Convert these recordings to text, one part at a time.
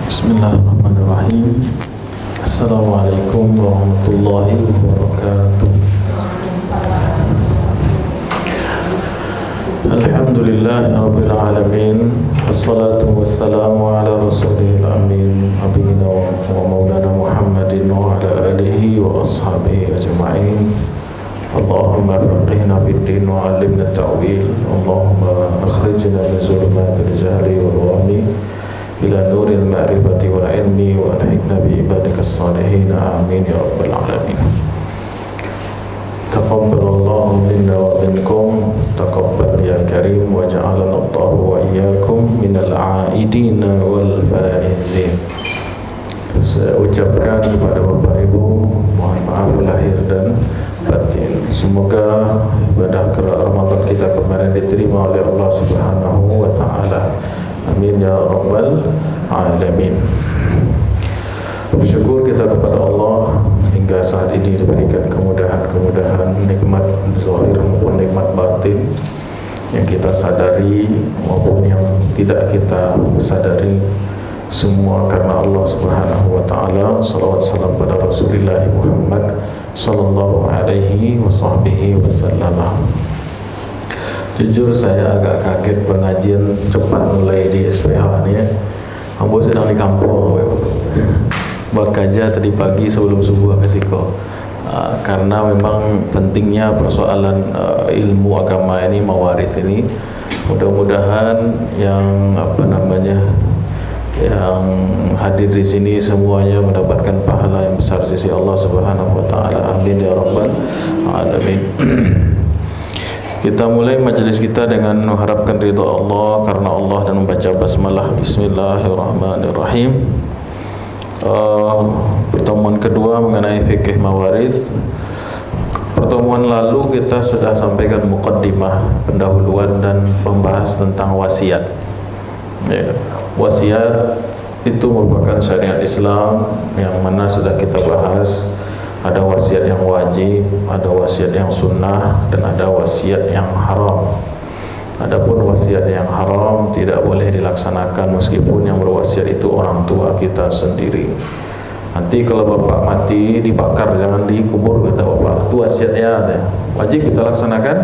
Bismillahirrahmanirrahim. Assalamualaikum warahmatullahi wabarakatuh. Alhamdulillahirabbil alamin. Wassalatu wassalamu ala rasulil amin, nabiyina wa maulana Muhammadin wa ala alihi wa ashabihi ajma'in. Allahumma faqihna fid-din wa 'allimna at-ta'wil. Allahumma akhrijna min zulumatil jahli wal wahmi ila nuril ma'rifati wal ilmi wa alhiqna bi ibadikas salihin. Amin ya rabbal alamin. Taqabbalallahu minna wa minkum, taqabbal ya karim, wa ja'alana Allahu wa iyyakum minal 'aidina wal faizin. Saya ucapkan kepada Bapak Ibu mohon maaf lahir dan batin. Semoga ibadah Ramadan kita kemarin diterima oleh Allah Subhanahu wa taala. Amin ya rabbal alamin. Bersyukur kita kepada Allah hingga saat ini diberikan kemudahan-kemudahan, nikmat zahir maupun nikmat batin yang kita sadari maupun yang tidak kita sadari, semua karena Allah Subhanahu wa taala. Shalawat salam pada Rasulullah Muhammad sallallahu alaihi wasallam. Jujur saya agak kaget pengajian cepat mulai di SPH ni ya. Ambo sedang di kampung buat kerja tadi pagi sebelum subuh ke Siko. Karena memang pentingnya persoalan ilmu agama ini, mawarid ini. Mudah-mudahan yang yang hadir di sini semuanya mendapatkan pahala yang besar sisi Allah Subhanahu wa taala. Amin ya rabbal alamin. Kita mulai majelis kita dengan mengharapkan ridha Allah karena Allah dan membaca basmalah. Bismillahirrahmanirrahim. Pertemuan kedua mengenai fikih mawarith. Pertemuan lalu kita sudah sampaikan muqaddimah, pendahuluan dan membahas tentang wasiat. Ya, wasiat itu merupakan syariat Islam yang mana sudah kita bahas. Ada wasiat yang wajib, ada wasiat yang sunnah, dan ada wasiat yang haram. Adapun wasiat yang haram tidak boleh dilaksanakan meskipun yang berwasiat itu orang tua kita sendiri. Nanti kalau bapak mati dibakar, jangan dikubur kata bapak. Itu wasiatnya wajib kita laksanakan?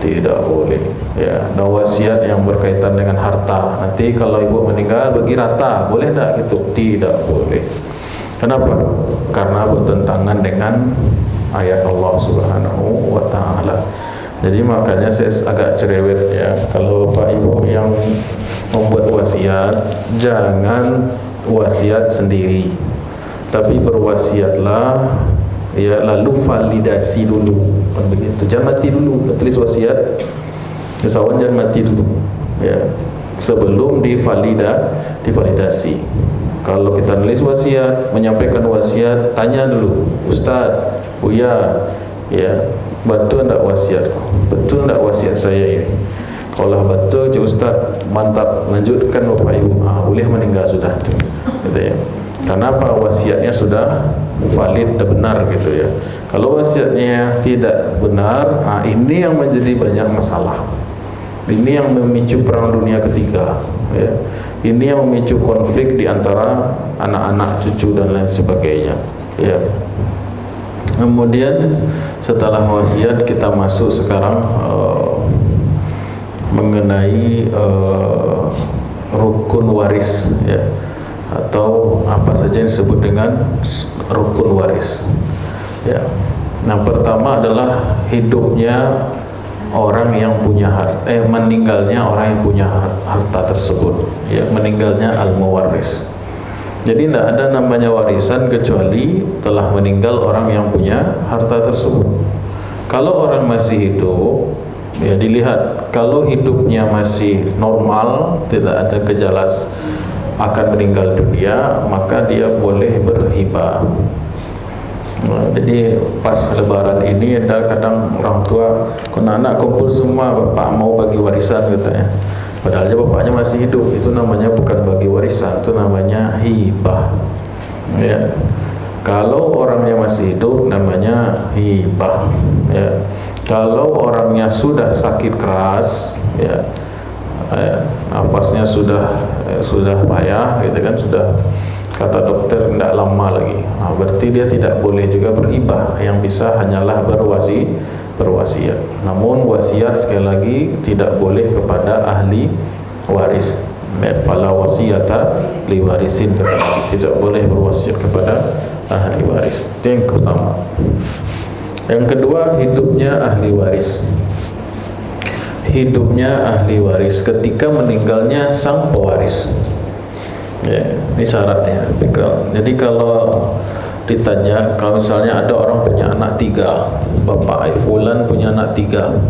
Tidak boleh. Ya, ada wasiat yang berkaitan dengan harta. Nanti kalau ibu meninggal bagi rata, boleh tak gitu? Tidak boleh. Kenapa? Karena bertentangan dengan ayat Allah Subhanahu wa taala. Jadi makanya saya agak cerewet ya, kalau Bapak Ibu yang membuat wasiat, jangan wasiat sendiri. Tapi berwasiatlah ya, lalu validasi dulu. Begitu. Jangan mati dulu, tulis wasiat. Usahawan jangan mati dulu. Ya. Sebelum divalidasi. Kalau kita nulis wasiat, menyampaikan wasiat, tanya dulu, Ustaz, Buya, ya, betul enggak wasiat? Betul enggak wasiat saya ini? Kalau betul, cik Ustaz, mantap, lanjutkan Bapak Ibu. Boleh meninggal sudah. Gitu ya. Karena apa? Wasiatnya sudah valid dan benar gitu ya. Kalau wasiatnya tidak benar, ini yang menjadi banyak masalah. Ini yang memicu perang dunia ketiga, ya. Ini yang memicu konflik di antara anak-anak, cucu dan lain sebagainya. Ya. Kemudian setelah wasiat kita masuk sekarang mengenai rukun waris, ya, atau apa saja yang disebut dengan rukun waris. Ya. Yang pertama adalah hidupnya orang yang punya harta, meninggalnya orang yang punya harta tersebut, ya, meninggalnya al-muwarris. Jadi tidak ada namanya warisan kecuali telah meninggal orang yang punya harta tersebut. Kalau orang masih hidup, ya dilihat, kalau hidupnya masih normal, tidak ada gejala akan meninggal dunia, maka dia boleh berhibah. Jadi pas lebaran ini ada kadang orang tua, anak kumpul semua, bapak mau bagi warisan katanya. Padahal bapaknya masih hidup. Itu namanya bukan bagi warisan, itu namanya hibah. Ya. Kalau orangnya masih hidup namanya hibah. Ya. Kalau orangnya sudah sakit keras, ya, nafasnya sudah payah gitu kan, sudah kata dokter tidak lama lagi. Berarti dia tidak boleh juga berhibah, yang bisa hanyalah berwasiat. Namun wasiat sekali lagi tidak boleh kepada ahli waris. Fala wasiyata li warisin, tidak boleh berwasiat kepada ahli waris. Itu yang pertama. Yang kedua, hidupnya ahli waris. Hidupnya ahli waris ketika meninggalnya sang pewaris. Ya, ini syaratnya. Jadi kalau ditanya, kalau misalnya ada orang punya anak 3, bapak fulan punya anak 3,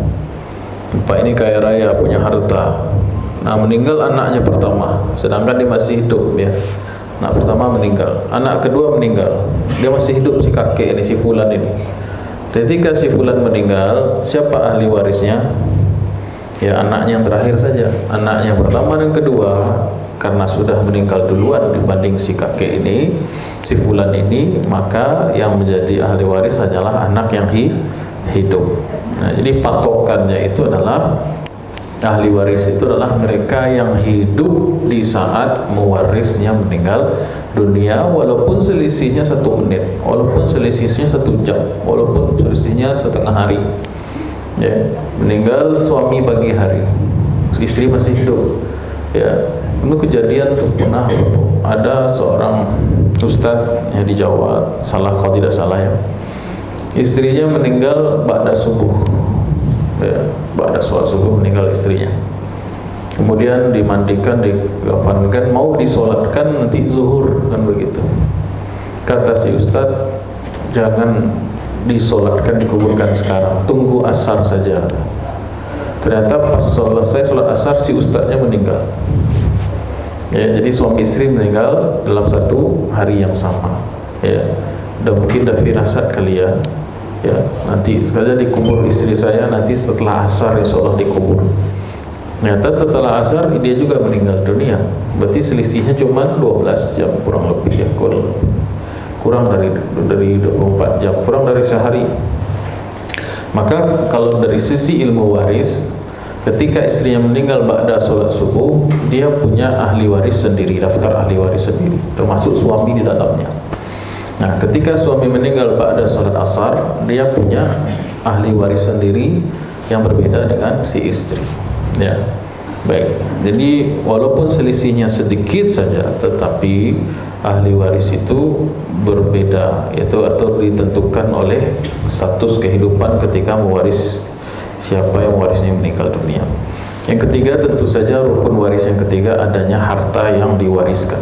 bapak ini kaya raya, punya harta. Nah, meninggal anaknya pertama, sedangkan dia masih hidup ya. Anak pertama meninggal, anak kedua meninggal, dia masih hidup si kakek ini, si fulan ini. Ketika si fulan meninggal, siapa ahli warisnya? Ya anaknya yang terakhir saja. Anaknya pertama dan kedua, karena sudah meninggal duluan dibanding si kakek ini, si fulan ini, maka yang menjadi ahli waris hanyalah anak yang hidup. Nah, jadi patokannya itu adalah ahli waris itu adalah mereka yang hidup di saat mewarisnya meninggal dunia, walaupun selisihnya 1 menit, walaupun selisihnya 1 jam, walaupun selisihnya setengah hari. Ya, meninggal suami pagi hari, istri masih hidup. Ya, itu kejadian tuh pernah ada seorang ustadz di Jawa, salah kalau tidak salah ya, istrinya meninggal ba'da subuh. Ya, ba'da sholat subuh meninggal istrinya. Kemudian dimandikan, dikafankan, mau disolatkan nanti zuhur kan begitu. Kata si ustadz, jangan disolatkan, dikuburkan sekarang, tunggu asar saja. Ternyata pas selesai sholat asar si ustadznya meninggal. Ya, jadi suami istri meninggal dalam 1 hari yang sama. Ya, dan mungkin dah firasat kali ya. Ya, nanti saja dikubur istri saya, nanti setelah asar insyaallah dikubur. Ternyata setelah asar dia juga meninggal dunia. Berarti selisihnya cuma 12 jam kurang lebih ya, kurang dari 24 jam, kurang dari sehari. Maka kalau dari sisi ilmu waris, ketika istrinya meninggal ba'da sholat subuh, dia punya ahli waris sendiri, daftar ahli waris sendiri, termasuk suami di dalamnya. Nah, ketika suami meninggal ba'da sholat asar, dia punya ahli waris sendiri yang berbeda dengan si istri. Ya, baik. Jadi walaupun selisihnya sedikit saja, tetapi ahli waris itu berbeda, itu atau ditentukan oleh status kehidupan ketika mewaris, siapa yang warisnya meninggal dunia. Yang ketiga, tentu saja rukun waris yang ketiga adanya harta yang diwariskan.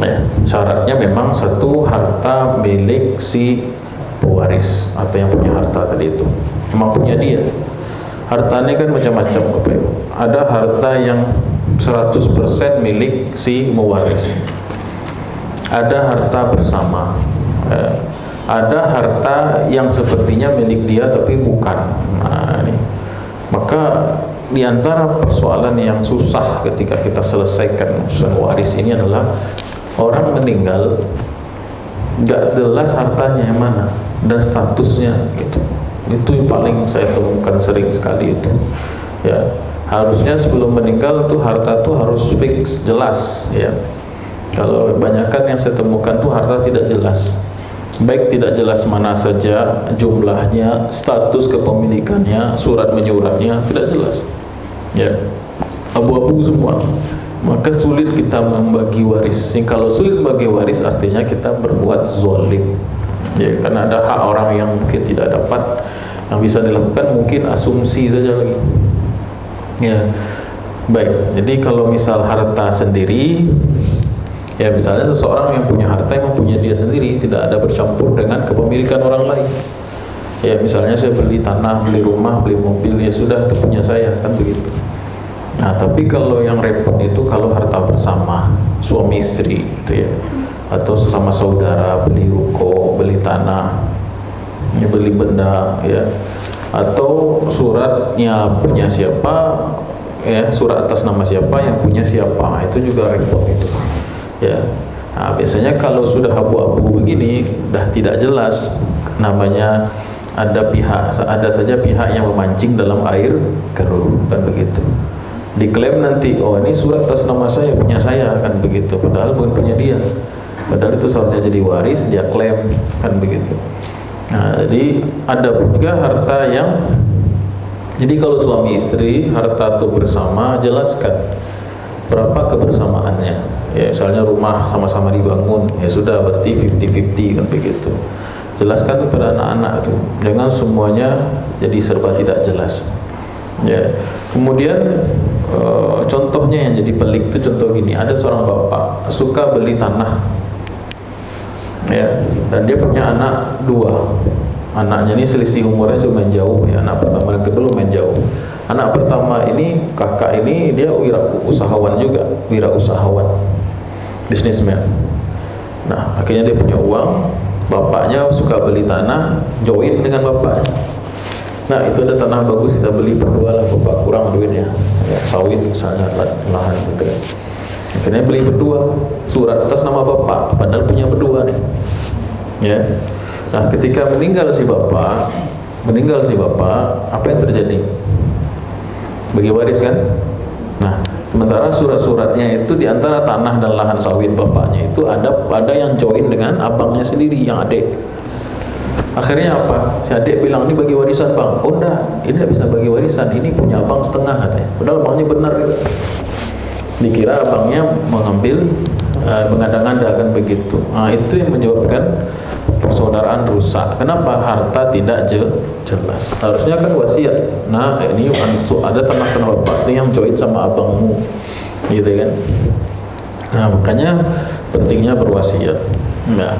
Ya, syaratnya memang 1 harta milik si pewaris atau yang punya harta tadi itu memang punya dia. Hartanya kan macam-macam Bapak Ibu. Ada harta yang 100% milik si mewaris. Ada harta bersama. Ada harta yang sepertinya milik dia tapi bukan. Nah, ini. Maka di antara persoalan yang susah ketika kita selesaikan urusan waris ini adalah orang meninggal nggak jelas hartanya yang mana dan statusnya gitu. Itu yang paling saya temukan sering sekali itu. Ya, harusnya sebelum meninggal tuh harta tuh harus fix, jelas ya. Kalau kebanyakan yang saya temukan tuh harta tidak jelas. Baik tidak jelas mana saja jumlahnya, status kepemilikannya, surat menyuratnya tidak jelas. Ya, abu-abu semua. Maka sulit kita membagi waris. Kalau sulit membagi waris artinya kita berbuat zalim. Ya, karena ada hak orang yang mungkin tidak dapat, yang bisa dilakukan mungkin asumsi saja lagi. Ya, baik. Jadi kalau misal harta sendiri, ya misalnya seseorang yang punya harta yang punya dia sendiri, tidak ada bercampur dengan kepemilikan orang lain. Ya misalnya saya beli tanah, beli rumah, beli mobil, ya sudah itu punya saya, kan begitu. Nah, tapi kalau yang repot itu kalau harta bersama suami istri gitu ya, atau sesama saudara, beli ruko, beli tanah, ya, beli benda ya, atau suratnya punya siapa ya, surat atas nama siapa, yang punya siapa, itu juga repot itu ya. Nah, biasanya kalau sudah abu-abu begini dah tidak jelas, namanya ada saja pihak yang memancing dalam air keruh, kan begitu. diklaim nanti, oh ini surat atas nama saya, punya saya, kan begitu, padahal bukan punya dia, padahal itu seharusnya jadi waris, dia klaim, kan begitu. Nah, jadi ada juga harta yang, jadi kalau suami istri harta itu bersama, jelaskan berapa kebersamaannya. Ya, misalnya rumah sama-sama dibangun, ya sudah berarti 50-50, kan begitu. Jelaskan kepada anak-anak itu, jangan semuanya jadi serba tidak jelas. Ya, kemudian contohnya yang jadi pelik itu contoh gini, ada seorang bapak suka beli tanah, ya, dan dia punya anak 2. Anaknya ini selisih umurnya cuma jauh, ya, anak pertama dan kedua lumayan jauh. Anak pertama ini, kakak ini, dia wirausahawan juga, wirausahawan, bisnismen. Nah, akhirnya dia punya uang, bapaknya suka beli tanah, join dengan bapaknya. Nah, itu ada tanah bagus, kita beli berdua lah, bapak kurang duitnya, ya, sawit misalnya, lahan gitu. Akhirnya beli berdua, surat atas nama bapak, padahal punya berdua nih, ya. Nah, ketika meninggal si bapak, apa yang terjadi? Bagi waris kan? Nah, sementara surat-suratnya itu di antara tanah dan lahan sawit bapaknya itu ada yang join dengan abangnya sendiri, yang adik. Akhirnya apa? Si adik bilang, ini bagi warisan bang. Oh enggak, ini tidak bisa bagi warisan, ini punya abang setengah katanya. Padahal abangnya benar gitu. Dikira abangnya mengambil, mengada-ngada, kan begitu. Nah, itu yang menyebabkan persaudaraan rusak. Kenapa? Harta tidak jelas. Harusnya kan wasiat. Nah, ini ada tanah-tanah bapak yang join sama abangmu, gitu kan? Nah, makanya pentingnya berwasiat. Nah,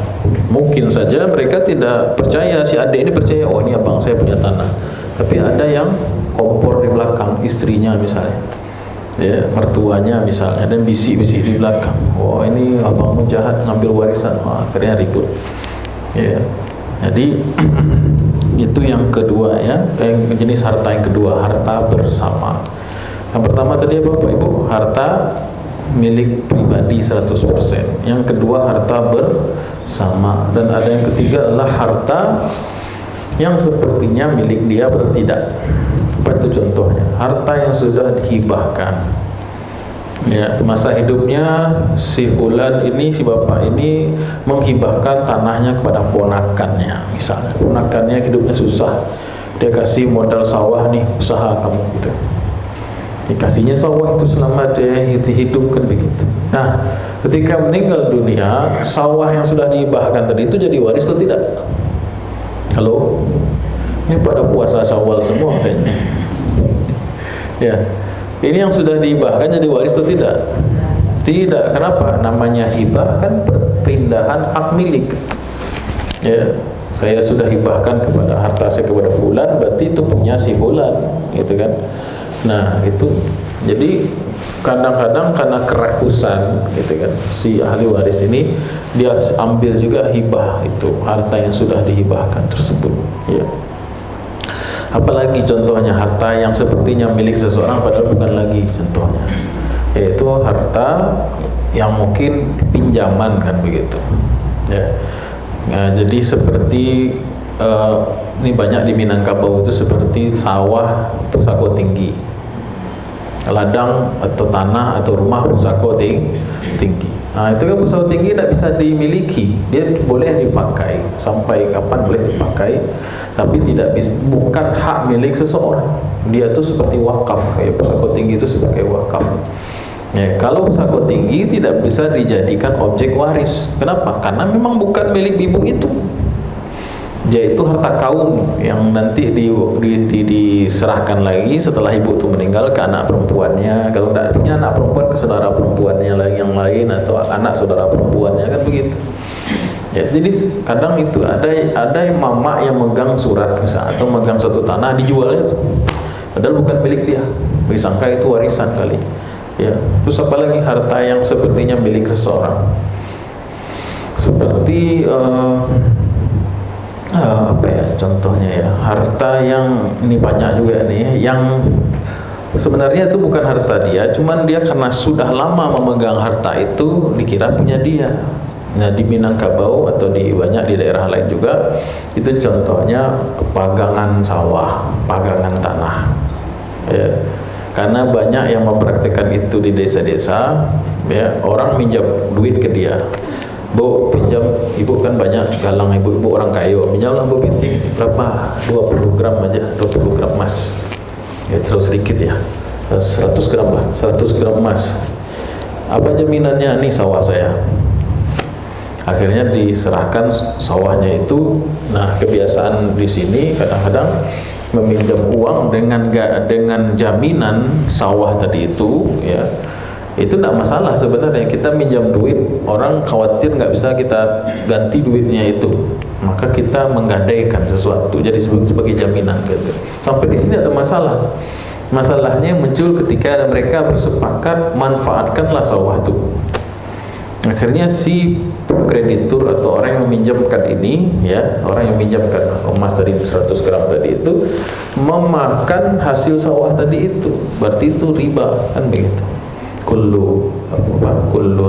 mungkin saja mereka tidak percaya, si adik ini percaya, oh ini abang saya punya tanah, tapi ada yang kompor di belakang, istrinya misalnya, ya, mertuanya misalnya, dan bisik-bisik di belakang, oh ini abangmu jahat ngambil warisan, akhirnya ribut, ya. Jadi itu yang kedua, ya, yang jenis harta yang kedua, harta bersama. Yang pertama tadi apa Bapak Ibu? Harta milik pribadi 100%. Yang kedua harta bersama, dan ada yang ketiga adalah harta yang sepertinya milik dia bertidak. Apa itu contohnya? Harta yang sudah dihibahkan. Ya, semasa hidupnya si fulan ini, si bapak ini menghibahkan tanahnya kepada ponakannya. Misalnya ponakannya hidupnya susah, dia kasih modal sawah nih, usaha kamu gitu. Dikasihnya sawah itu selama dia hidup, kan begitu. Nah, ketika meninggal dunia, sawah yang sudah dihibahkan tadi itu jadi waris atau tidak? Halo? Ini pada puasa Syawal semua kayaknya. Ya, ini yang sudah dihibahkan jadi waris atau tidak? Tidak. Kenapa? Namanya hibah kan perpindahan hak milik. Ya, saya sudah hibahkan kepada harta saya kepada fulan, berarti itu punya si fulan, gitu kan? Nah, itu jadi kadang-kadang karena kerakusan, gitu kan, si ahli waris ini dia ambil juga hibah itu harta yang sudah dihibahkan tersebut, ya. Apalagi contohnya harta yang sepertinya milik seseorang padahal bukan lagi contohnya, yaitu harta yang mungkin pinjaman, kan begitu, ya. Nah, jadi seperti ini banyak di Minangkabau itu seperti sawah pusako tinggi, ladang atau tanah atau rumah pusako tinggi. Nah, itu kan pusako tinggi tidak bisa dimiliki, dia boleh dipakai sampai kapan boleh dipakai, tapi tidak bisa, bukan hak milik seseorang. Dia itu seperti wakaf, ya, pusako tinggi itu sebagai wakaf. Ya, kalau pusako tinggi tidak bisa dijadikan objek waris. Kenapa? Karena memang bukan milik ibu itu. Yaitu harta kaum yang nanti diserahkan lagi setelah ibu itu meninggal ke anak perempuannya. Kalau tidak punya anak perempuan, ke saudara perempuannya lagi yang lain, atau anak saudara perempuannya, kan begitu. Ya, jadi kadang itu ada mama yang megang surat misalnya, atau megang satu tanah dijualnya, padahal bukan milik dia. Disangka itu warisan kali. Ya, terus apalagi harta yang sepertinya milik seseorang, seperti apa ya contohnya, ya, harta yang ini banyak juga nih, yang sebenarnya itu bukan harta dia, cuman dia karena sudah lama memegang harta itu dikira punya dia. Nah, di Minangkabau atau banyak di daerah lain juga itu contohnya pagangan sawah, pagangan tanah, ya. Karena banyak yang mempraktikkan itu di desa-desa, ya, orang minjam duit ke dia. Bu, pinjam, ibu kan banyak galang, ibu orang kaya, pinjamlah bu piting berapa? 20 gram aja, 20 gram emas. Ya terlalu sedikit ya. 100 gram lah, 100 gram emas. Apa jaminannya? Nih sawah saya. Akhirnya diserahkan sawahnya itu. Nah, kebiasaan di sini kadang-kadang meminjam uang dengan jaminan sawah tadi itu, ya. Itu tidak masalah sebenarnya. Kita minjam duit, orang khawatir nggak bisa kita ganti duitnya itu, maka kita menggadaikan sesuatu jadi sebagai jaminan gitu. Sampai di sini ada masalah. Masalahnya muncul ketika mereka bersepakat manfaatkanlah sawah itu. Akhirnya si kreditur atau orang yang meminjamkan ini, ya, orang yang meminjamkan emas tadi 100 gram tadi itu memakan hasil sawah tadi itu, berarti itu riba, kan begitu. Kullu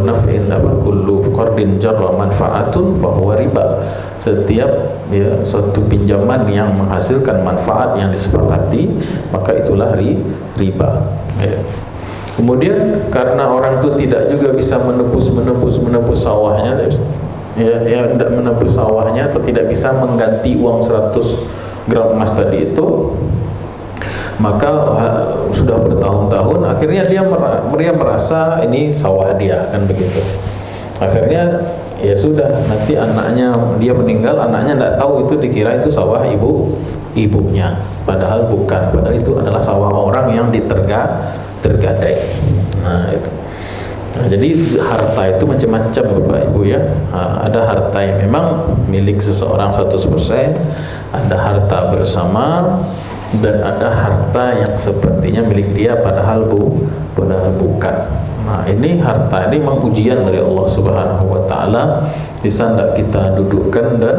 naf'in kullu qardin jarra manfaatun fa huwa riba. Setiap, ya, suatu pinjaman yang menghasilkan manfaat yang disepakati, maka itulah riba, ya. Kemudian karena orang itu tidak juga bisa menebus sawahnya, ya tidak menebus sawahnya atau tidak bisa mengganti uang 100 gram emas tadi itu, maka sudah bertahun-tahun akhirnya dia merasa ini sawah dia, kan begitu. Akhirnya ya sudah, nanti anaknya dia meninggal, anaknya tidak tahu itu, dikira itu sawah ibunya, padahal bukan, padahal itu adalah sawah orang yang tergadai. Nah itu. Nah, jadi harta itu macam-macam Bapak Ibu, ya. Ada harta yang memang milik seseorang 100%, ada harta bersama, dan ada harta yang sepertinya milik dia padahal bukan. Nah, ini harta ini memang ujian dari Allah Subhanahu wa taala, bisa tidak kita dudukkan dan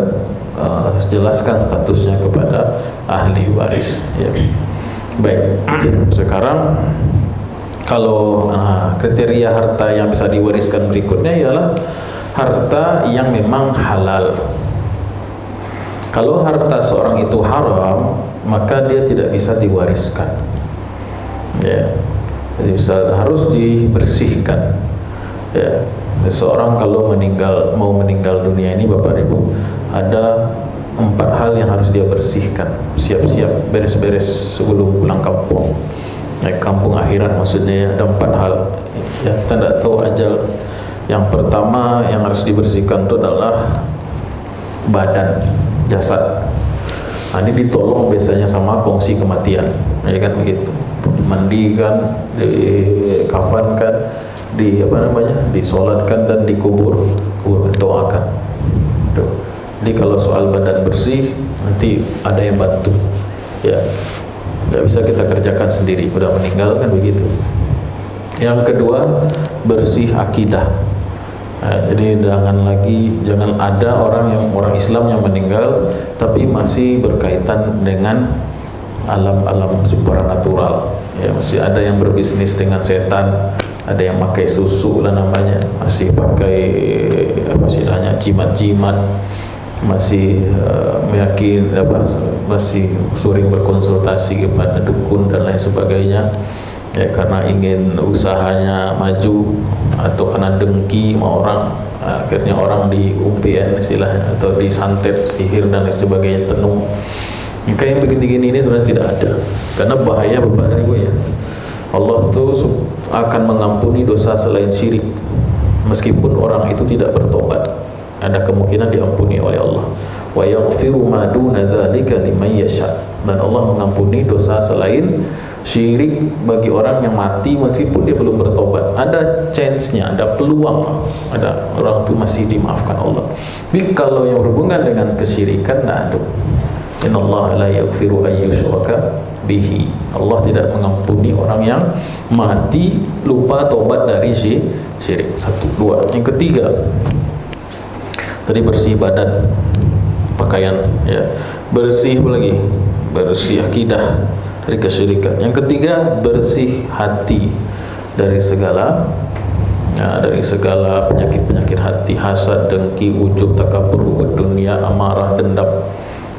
jelaskan statusnya kepada ahli waris, ya. Baik. Sekarang kalau kriteria harta yang bisa diwariskan berikutnya ialah harta yang memang halal. Kalau harta seorang itu haram, maka dia tidak bisa diwariskan, ya. Jadi harus dibersihkan, ya. Seseorang kalau mau meninggal dunia ini, Bapak Ibu, ada 4 hal yang harus dia bersihkan. Siap-siap beres-beres sebelum pulang kampung, naik kampung akhirat maksudnya. Ada 4 hal, ya, tanda tahu ajal. Yang pertama yang harus dibersihkan itu adalah badan, jasad. Nah, ini ditolong biasanya sama kongsi kematian, ya kan begitu. Mandikan, dikafankan, disolatkan dan dikubur, doakan. Tuh. Jadi kalau soal badan bersih, nanti ada yang bantu, ya. Nggak bisa kita kerjakan sendiri, udah meninggal, kan begitu. Yang kedua, bersih akidah. Nah, jadi jangan ada orang Islam yang meninggal tapi masih berkaitan dengan alam supranatural, ya. Masih ada yang berbisnis dengan setan, ada yang pakai susu lah namanya, masih pakai jimat-jimat, masih masih sering berkonsultasi kepada dukun dan lain sebagainya, ya, karena ingin usahanya maju atau karena dengki sama orang. Akhirnya orang di UPN istilahnya, atau disantet sihir dan lain sebagainya, tenung. Maka yang begini-gini ini sebenarnya tidak ada, karena bahaya Bapak Ibu, ya. Allah tuh akan mengampuni dosa selain syirik, meskipun orang itu tidak bertobat, ada kemungkinan diampuni oleh Allah. Wa yaghfiru ma duna dzalika liman yasha. Dan Allah mengampuni dosa selain syirik bagi orang yang mati meskipun dia belum bertobat. Ada chance-nya, ada peluang, ada orang itu masih dimaafkan Allah. Tapi kalau yang berhubungan dengan kesyirikan, nah, aduh. Innallaha la yaghfiru an yushraka bihi. Allah tidak mengampuni orang yang mati lupa tobat dari syirik. 1, 2. Yang ketiga, tadi bersih badan, pakaian, ya. Bersih apa lagi? Bersih akidah dari kesyirikan. Yang ketiga, bersih hati dari segala penyakit-penyakit hati, hasad, dengki, ujub, takabur, dunia, amarah, dendam.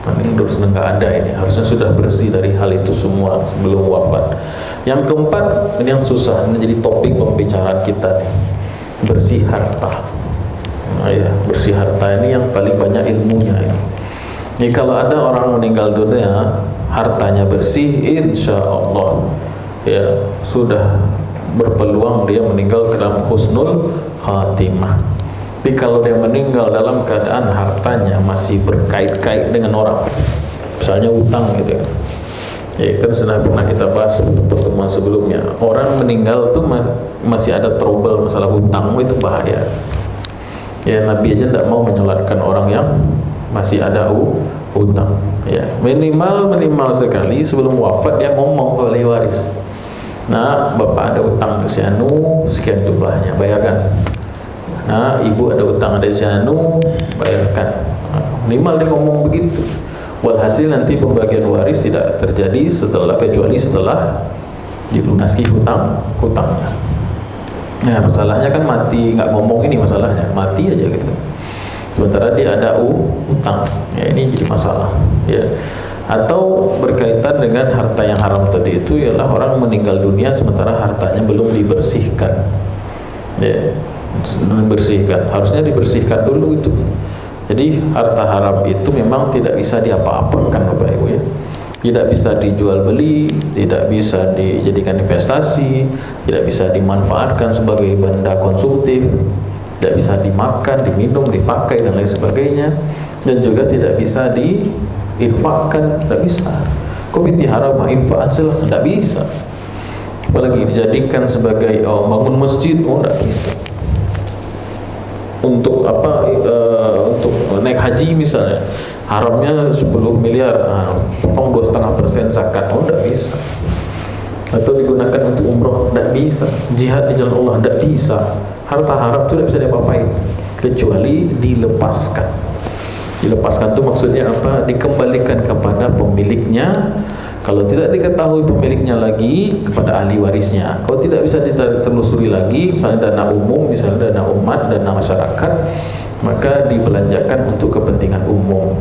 Ini harus nggak ada, ini harusnya sudah bersih dari hal itu semua sebelum wafat. Yang keempat, ini yang susah, ini jadi topik pembicaraan kita nih, bersih harta. Nah, ya, bersih harta ini yang paling banyak ilmunya ini. Jadi kalau ada orang meninggal dunia, hartanya bersih, insya Allah ya sudah berpeluang dia meninggal dalam husnul khatimah. Tapi kalau dia meninggal dalam keadaan hartanya masih berkait-kait dengan orang, misalnya utang gitu ya. Ya kan sudah pernah kita bahas pertemuan sebelumnya. Orang meninggal tuh masih ada trouble masalah hutang, itu bahaya. Ya Nabi aja tidak mau menyolatkan orang yang masih ada hutang. Ya minimal sekali sebelum wafat dia ngomong ke ahli waris. Nah, bapak ada hutang ke si Anu, sekian jumlahnya, bayarkan. Nah, ibu ada hutang ada si Anu, bayarkan. Nah, minimal dia ngomong begitu. Walhasil nanti pembagian waris tidak terjadi kecuali setelah dilunasi hutangnya. Nah, masalahnya kan mati nggak ngomong, ini masalahnya mati aja gitu. Sementara dia ada hutang, ya ini jadi masalah. Ya. Atau berkaitan dengan harta yang haram tadi itu ialah orang meninggal dunia sementara hartanya belum dibersihkan. Ya, dibersihkan, harusnya dibersihkan dulu itu. Jadi harta haram itu memang tidak bisa diapa-apakan Bapak Ibu ya. Tidak bisa dijual beli, tidak bisa dijadikan investasi, tidak bisa dimanfaatkan sebagai benda konsumtif, tidak bisa dimakan, diminum, dipakai dan lain sebagainya, dan juga tidak bisa diinfakkan, tidak bisa. Kopiti haram infak aja lah, tidak bisa. Apalagi dijadikan sebagai bangun masjid, tidak bisa. Untuk apa? Untuk naik haji misalnya, haramnya 10 miliar, potong 2,5% zakat, tidak bisa. Atau digunakan untuk umroh, tidak bisa. Jihad di jalan Allah, tidak bisa. Harta haram itu tidak bisa diapa-apain kecuali dilepaskan. Dilepaskan itu maksudnya apa? Dikembalikan kepada pemiliknya. Kalau tidak diketahui pemiliknya lagi, kepada ahli warisnya. Kalau tidak bisa ditelusuri lagi, misalnya dana umum, misalnya dana umat, dana masyarakat, maka dibelanjakan untuk kepentingan umum.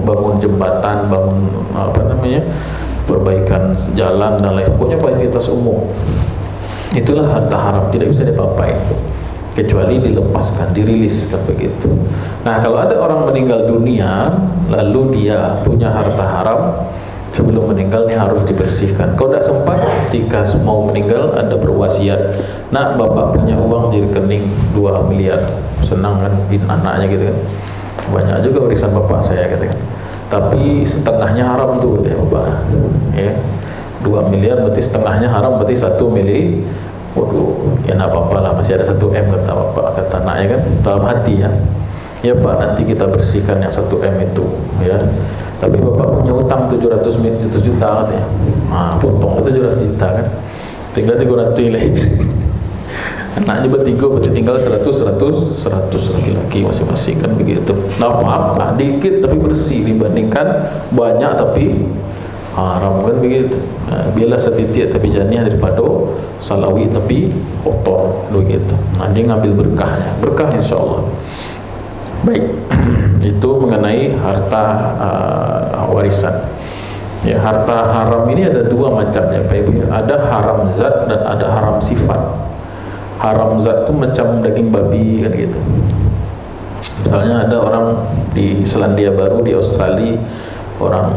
Bangun jembatan, bangun perbaikan jalan dan lain, pokoknya fasilitas umum. Itulah harta haram, tidak bisa diapa-apain kecuali dilepaskan, diriliskan begitu. Nah, kalau ada orang meninggal dunia lalu dia punya harta haram, sebelum meninggal dia harus dibersihkan. Kalau tidak sempat ketika mau meninggal ada berwasiat, nak bapak punya uang di rekening 2 miliar, senang kan anaknya gitu kan, banyak juga warisan bapak saya gitu kan, tapi setengahnya haram tuh ya bapak ya. 2 miliar berarti setengahnya haram, berarti 1 mili. Waduh, ya enggak apa-apa lah, masih ada 1 M kata bapak, kata anaknya kan dalam hati ya. Ya Pak, nanti kita bersihkan yang 1 M itu ya. Tapi bapak punya utang 700 juta katanya. Nah, potong 700 juta kan. Tinggal 300 nilai. Anaknya bertiga berarti tinggal 100 laki-laki masing-masing kan begitu. Nah, apa-apa, dikit tapi bersih dibandingkan banyak tapi haram kan begitu. Nah, biarlah setitik tapi janiah daripada salawi tapi kotor begitu. Nah, dia ngambil berkah insyaallah. Baik, itu mengenai harta warisan. Ya, harta haram ini ada 2 macam ya Pak Ibu. Ada haram zat dan ada haram sifat. Haram zat itu macam daging babi kan gitu. Misalnya ada orang di Selandia Baru, di Australia, orang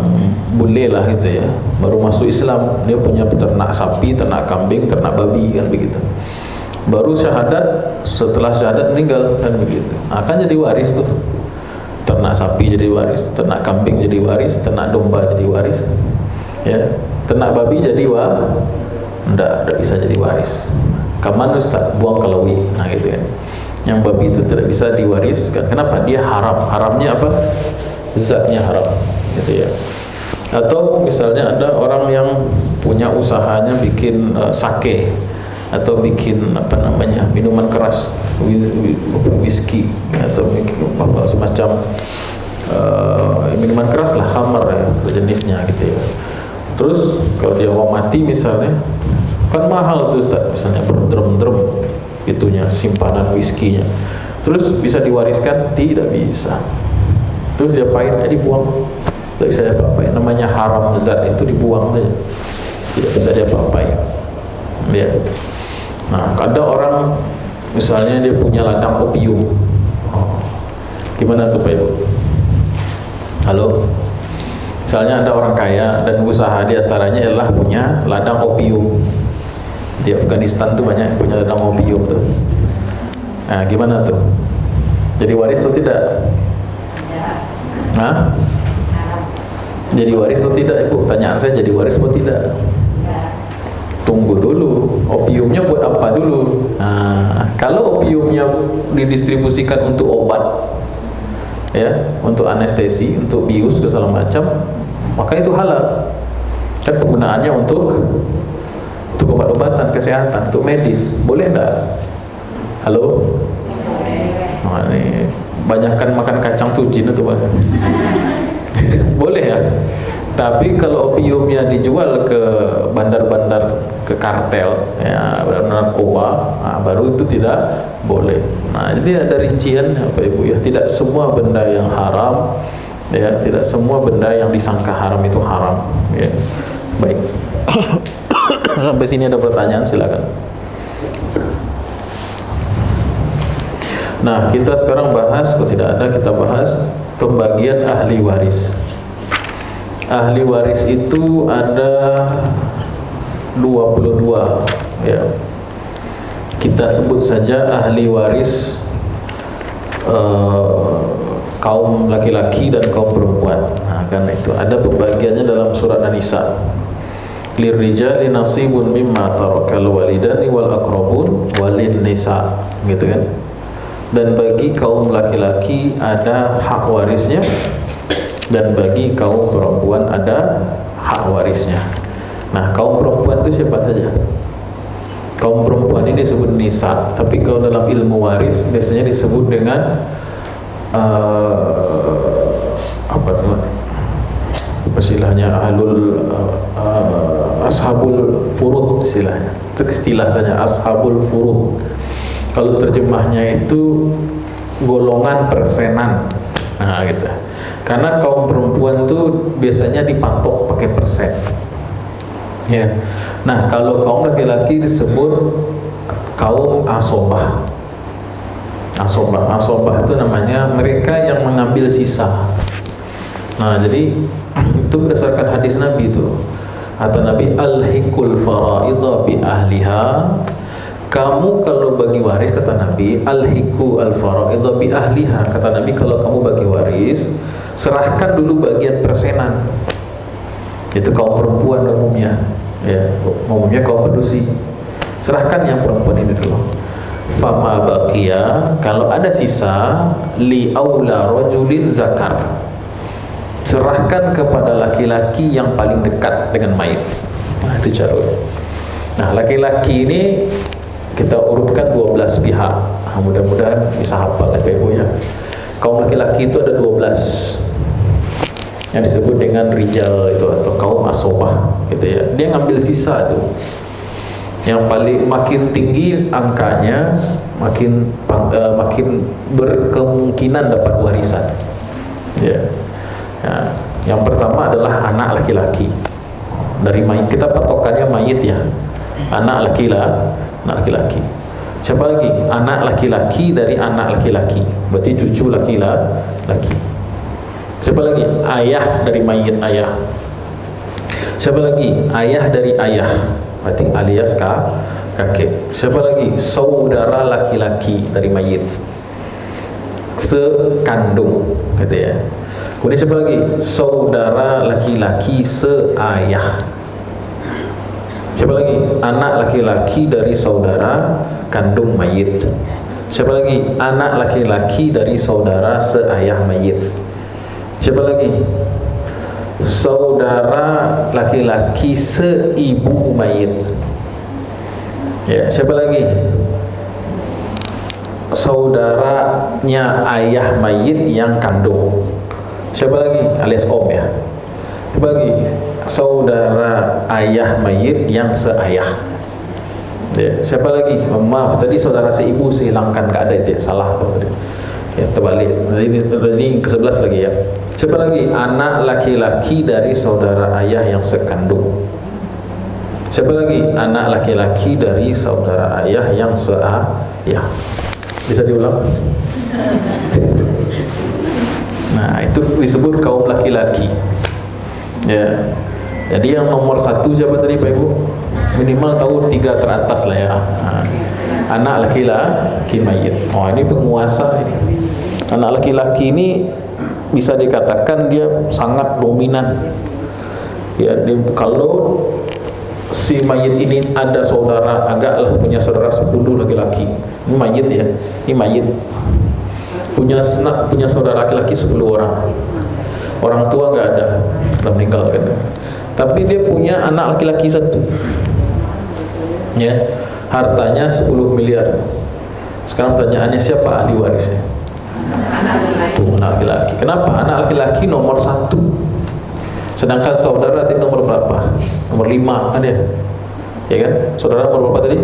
bule lah gitu ya, baru masuk Islam, dia punya peternak sapi, ternak kambing, ternak babi kan begitu. Baru syahadat, setelah syahadat meninggal kan begitu. Akan jadi waris tuh. Ternak sapi jadi waris, ternak kambing jadi waris, ternak domba jadi waris. Ya, ternak babi jadi enggak bisa jadi waris. Kaman Ustaz, buang kalawi. Nah gitu ya. Yang babi itu tidak bisa diwariskan. Kenapa? Dia haram. Haramnya apa? Zatnya haram. Gitu ya. Atau misalnya ada orang yang punya usahanya bikin sake atau bikin minuman keras, whisky atau semacam minuman keras lah, khamar ya jenisnya gitu ya. Terus kalau dia mau mati misalnya, kan mahal tuh Ustaz, misalnya berdrum-drum itunya, simpanan whiskynya. Terus bisa diwariskan? Tidak bisa. Terus dia pahit, dibuang. Tidak bisa apa-apa. Namanya haram zat itu dibuang saja. tidak bisa dia papai. Ya. Nah, ada orang misalnya dia punya ladang opium. Gimana tuh Pak Ibu? Halo? Misalnya ada orang kaya dan usaha di antaranya adalah punya ladang opium. Di Afghanistan tuh banyak punya ladang opium tuh. Nah, gimana tuh? Jadi waris atau tidak? Hah? Jadi waris atau tidak, Ibu? Pertanyaan saya, jadi waris atau tidak? Tunggu dulu, opiumnya buat apa dulu? Nah, kalau opiumnya didistribusikan untuk obat, ya, untuk anestesi, untuk bius, segala macam, maka itu halal. Kan penggunaannya untuk obat-obatan, kesehatan, untuk medis, boleh enggak? Halo? Nah, ini banyakkan makan kacang tuh jin atau apa? Boleh ya? Tapi kalau opiumnya dijual ke bandar-bandar, ke kartel, ya, narkoba, nah, baru itu tidak boleh. Nah, jadi ada rincian, Bapak Ibu ya. Tidak semua benda yang haram, ya, tidak semua benda yang disangka haram itu haram. Ya. Baik. Sampai sini ada pertanyaan, silakan. Nah, kita sekarang bahas, kalau tidak ada kita bahas pembagian ahli waris. Ahli waris itu ada 22, ya. Kita sebut saja ahli waris kaum laki-laki dan kaum perempuan. Nah, karena itu ada pembagiannya dalam surat An-Nisa. Lirrijali nasibun mimma tarakal walidani wal aqrabun walin nisa, gitu kan. Dan bagi kaum laki-laki ada hak warisnya, dan bagi kaum perempuan ada hak warisnya. Nah, kaum perempuan itu siapa saja? Kaum perempuan ini disebut nisa, tapi kalau dalam ilmu waris biasanya disebut dengan apa istilahnya ashabul furud, istilahnya. Itu istilah saja, ashabul furud. Kalau terjemahnya itu golongan persenan. Nah, gitu. Karena kaum perempuan tuh biasanya dipatok pakai persen. Ya. Nah, kalau kaum laki-laki disebut kaum asobah. Asobah itu namanya mereka yang mengambil sisa. Nah, jadi itu berdasarkan hadis Nabi itu. Kata Nabi, alhikul faraidha bi ahliha. Kamu kalau bagi waris, kata Nabi, alhiku al-faraidha bi ahliha. Kata Nabi, kalau kamu bagi waris, serahkan dulu bagian persenan. Itu kaum perempuan umumnya, ya, umumnya kaum pedusi. Serahkan yang perempuan ini dulu. Fama baqiya, kalau ada sisa, li aula rajulin zakar. Serahkan kepada laki-laki yang paling dekat dengan mayit. Nah, itu caranya. Nah, laki-laki ini kita urutkan 12 pihak. Nah, mudah-mudahan bisa hafal ya Ibu ya. Kaum laki-laki itu ada 12 yang disebut dengan rijal itu, atau kaum asobah gitu ya. Dia ngambil sisa itu. Yang paling makin tinggi angkanya, makin berkemungkinan dapat warisan. Ya. Nah, yang pertama adalah anak laki-laki. Dari mayit, kita patokannya mayit ya. Anak laki-laki. Siapa lagi? Anak laki-laki dari anak laki-laki. Berarti cucu laki-laki. Siapa lagi? Ayah dari mayit, ayah. Siapa lagi? Ayah dari ayah. Berarti alias kakek. Siapa lagi? Saudara laki-laki dari mayit, sekandung, gitu ya. Kemudian siapa lagi? Saudara laki-laki seayah. Siapa lagi? Anak laki-laki dari saudara kandung mayit. Siapa lagi? Anak laki-laki dari saudara seayah mayit. Siapa lagi? Saudara laki-laki seibu mayit. Ya, siapa lagi? Saudaranya ayah mayit yang kandung. Siapa lagi? Alias om ya. Siapa lagi? Saudara ayah mayit yang seayah. Ya, siapa lagi? Maaf, tadi saudara seibu sehilangkan, gak ada itu ya, salah tuh. Ya, terbalik. Ini ke-11 lagi ya. Siapa lagi? Anak laki-laki dari saudara ayah yang sekandung. Siapa lagi? Anak laki-laki dari saudara ayah yang seayah. Bisa diulang? Nah, itu disebut kaum laki-laki. Ya. Jadi yang nomor 1 siapa tadi Pak Ibu? Minimal tahu 3 teratas lah ya. Nah, anak laki-laki mayit. Oh, ini penguasa ini. Anak laki-laki ini bisa dikatakan dia sangat dominan. Ya, kalau si mayit ini ada saudara, agaklah punya saudara 10 laki-laki. Ini mayit ya. Ini mayit. Punya saudara laki-laki 10 orang. Orang tua enggak ada, sudah meninggal kan. Tapi dia punya anak laki-laki 1. Ya, hartanya 10 miliar. Sekarang pertanyaannya, siapa ahli warisnya? Tuh, anak laki-laki. Kenapa? Anak laki-laki nomor 1. Sedangkan saudara tadi nomor berapa? Nomor 5 kan ya? Ya kan? Saudara nomor berapa tadi?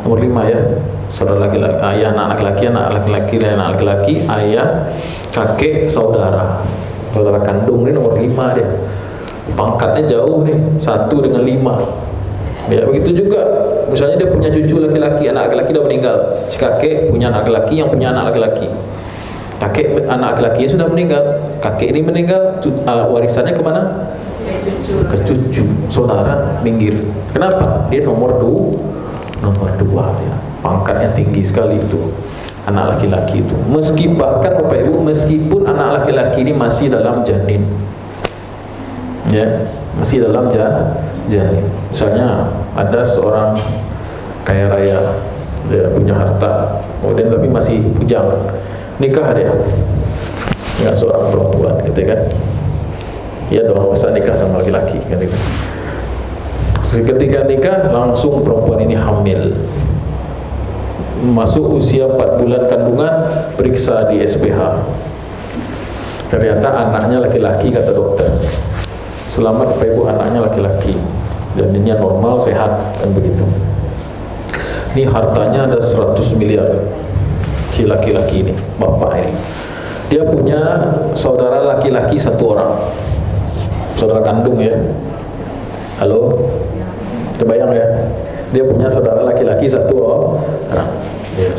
Nomor 5 ya. Saudara laki-laki, ayah anak laki-laki, anak laki-laki dan anak laki-laki, ayah, kakek, saudara. Saudara kandung ini nomor 5 dia. Pangkatnya jauh nih, 1 dengan 5. Ya, begitu juga misalnya dia punya cucu laki-laki, anak laki-laki sudah meninggal. Si kakek punya anak laki-laki yang punya anak laki-laki. Kakek anak laki-laki sudah meninggal. Kakek ini meninggal, warisannya kemana? Ke cucu. Saudara minggir. Kenapa? Dia nomor 2 ya. Pangkatnya tinggi sekali itu. Anak laki-laki itu. Bahkan Bapak Ibu, meskipun anak laki-laki ini masih dalam janin. Ya, masih dalam janin. Misalnya ada seorang kaya raya, dia punya harta, kemudian tapi masih bujang, nikah dia dengan seorang perempuan, gitu kan? Ya dong, usah nikah sama laki-laki, kan itu. Ketika nikah, langsung perempuan ini hamil. Masuk usia 4 bulan kandungan, periksa di SPH. Ternyata anaknya laki-laki, kata dokter. Selamat Bapak Ibu, anaknya laki-laki. Janinnya normal, sehat, kan begitu. Ini hartanya ada 100 miliar. Si laki-laki ini, bapak ini. Dia punya saudara laki-laki 1 orang. Saudara kandung ya. Halo? Kebayang ya? Dia punya saudara laki-laki 1 orang. Ya,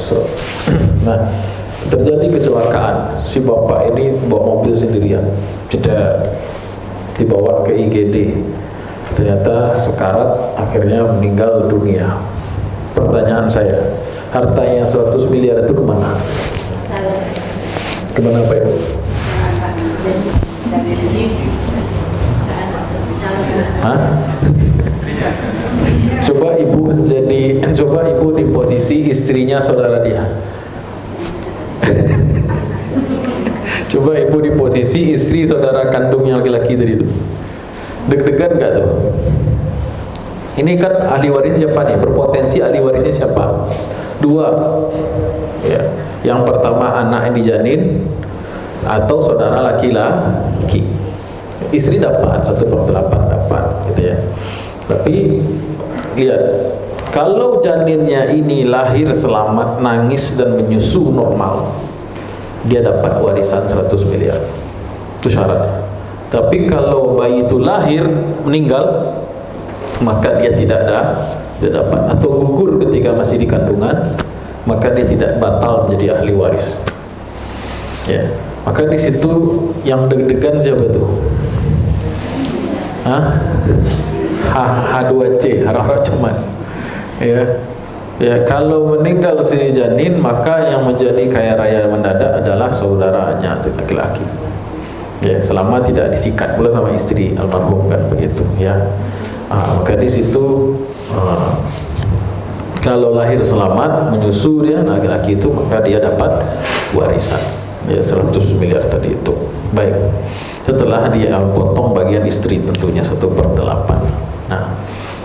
nah, terjadi kecelakaan. Si bapak ini bawa mobil sendirian. Dibawa ke IGD. Ternyata sekarat, akhirnya meninggal dunia. Pertanyaan saya, hartanya 100 miliar itu kemana? Kemana Pak Ibu? Hah? Coba ibu di posisi istrinya saudara dia. Coba ibu di posisi istri saudara kandungnya laki-laki tadi itu. Deg-degan nggak tuh? Ini kan ahli waris siapa nih? Berpotensi ahli warisnya siapa? 2. Ya. Yang pertama anak yang dijanin atau saudara laki-laki. Istri dapat 1/8 dapat, gitu ya. Tapi lihat, kalau janinnya ini lahir selamat, nangis dan menyusu normal, dia dapat warisan 100 miliar. Itu syaratnya. Tapi kalau bayi itu lahir meninggal, maka dia tidak dapat, atau gugur ketika masih di kandungan, maka dia tidak batal menjadi ahli waris. Ya, maka di situ yang deg-degan siapa tuh? H2C, harap-harap cemas. Ya, kalau meninggal si janin, maka yang menjadi kaya raya mendadak adalah saudaranya laki-laki. Ya, selama tidak disikat pula sama istri almarhum, kan begitu ya. Maka di situ kalau lahir selamat, menyusu dia laki-laki itu, maka dia dapat warisan ya 100 miliar tadi itu. Baik, setelah dia potong bagian istri tentunya 1/8.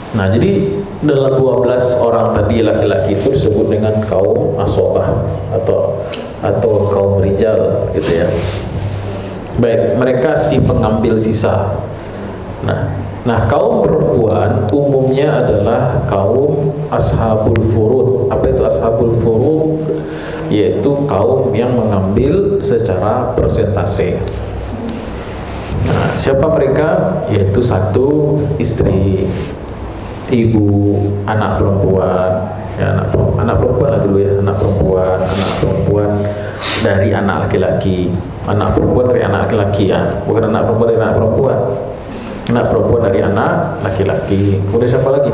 Nah jadi dalam 12 orang tadi laki-laki itu disebut dengan kaum asobah atau kaum rijal, gitu ya. Baik, mereka si pengambil sisa. Nah, kaum perempuan umumnya adalah kaum ashabul furud. Apa itu ashabul furud? Yaitu kaum yang mengambil secara persentase. Nah, siapa mereka? Yaitu 1 istri. ibu, anak perempuan, ya anak perempuan lah dulu ya, anak perempuan dari anak laki-laki, anak perempuan dari anak laki-laki ya, bukan anak perempuan dari anak perempuan, anak perempuan dari anak laki-laki. Kemudian siapa lagi?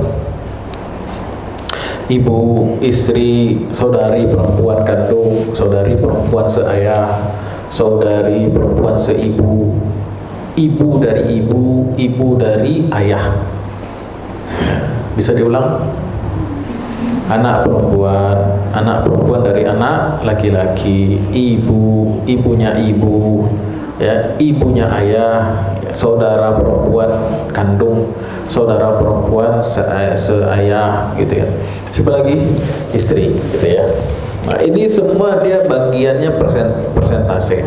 Ibu, istri, saudari perempuan kandung, saudari perempuan seayah, saudari perempuan seibu, ibu dari ibu, ibu dari ayah. Bisa diulang? Anak perempuan dari anak laki-laki, ibu, ibunya ibu, ya, ibunya ayah, ya, saudara perempuan kandung, saudara perempuan seayah, gitu ya. Siapa lagi? Istri, gitu ya. Nah, ini semua dia bagiannya persentase.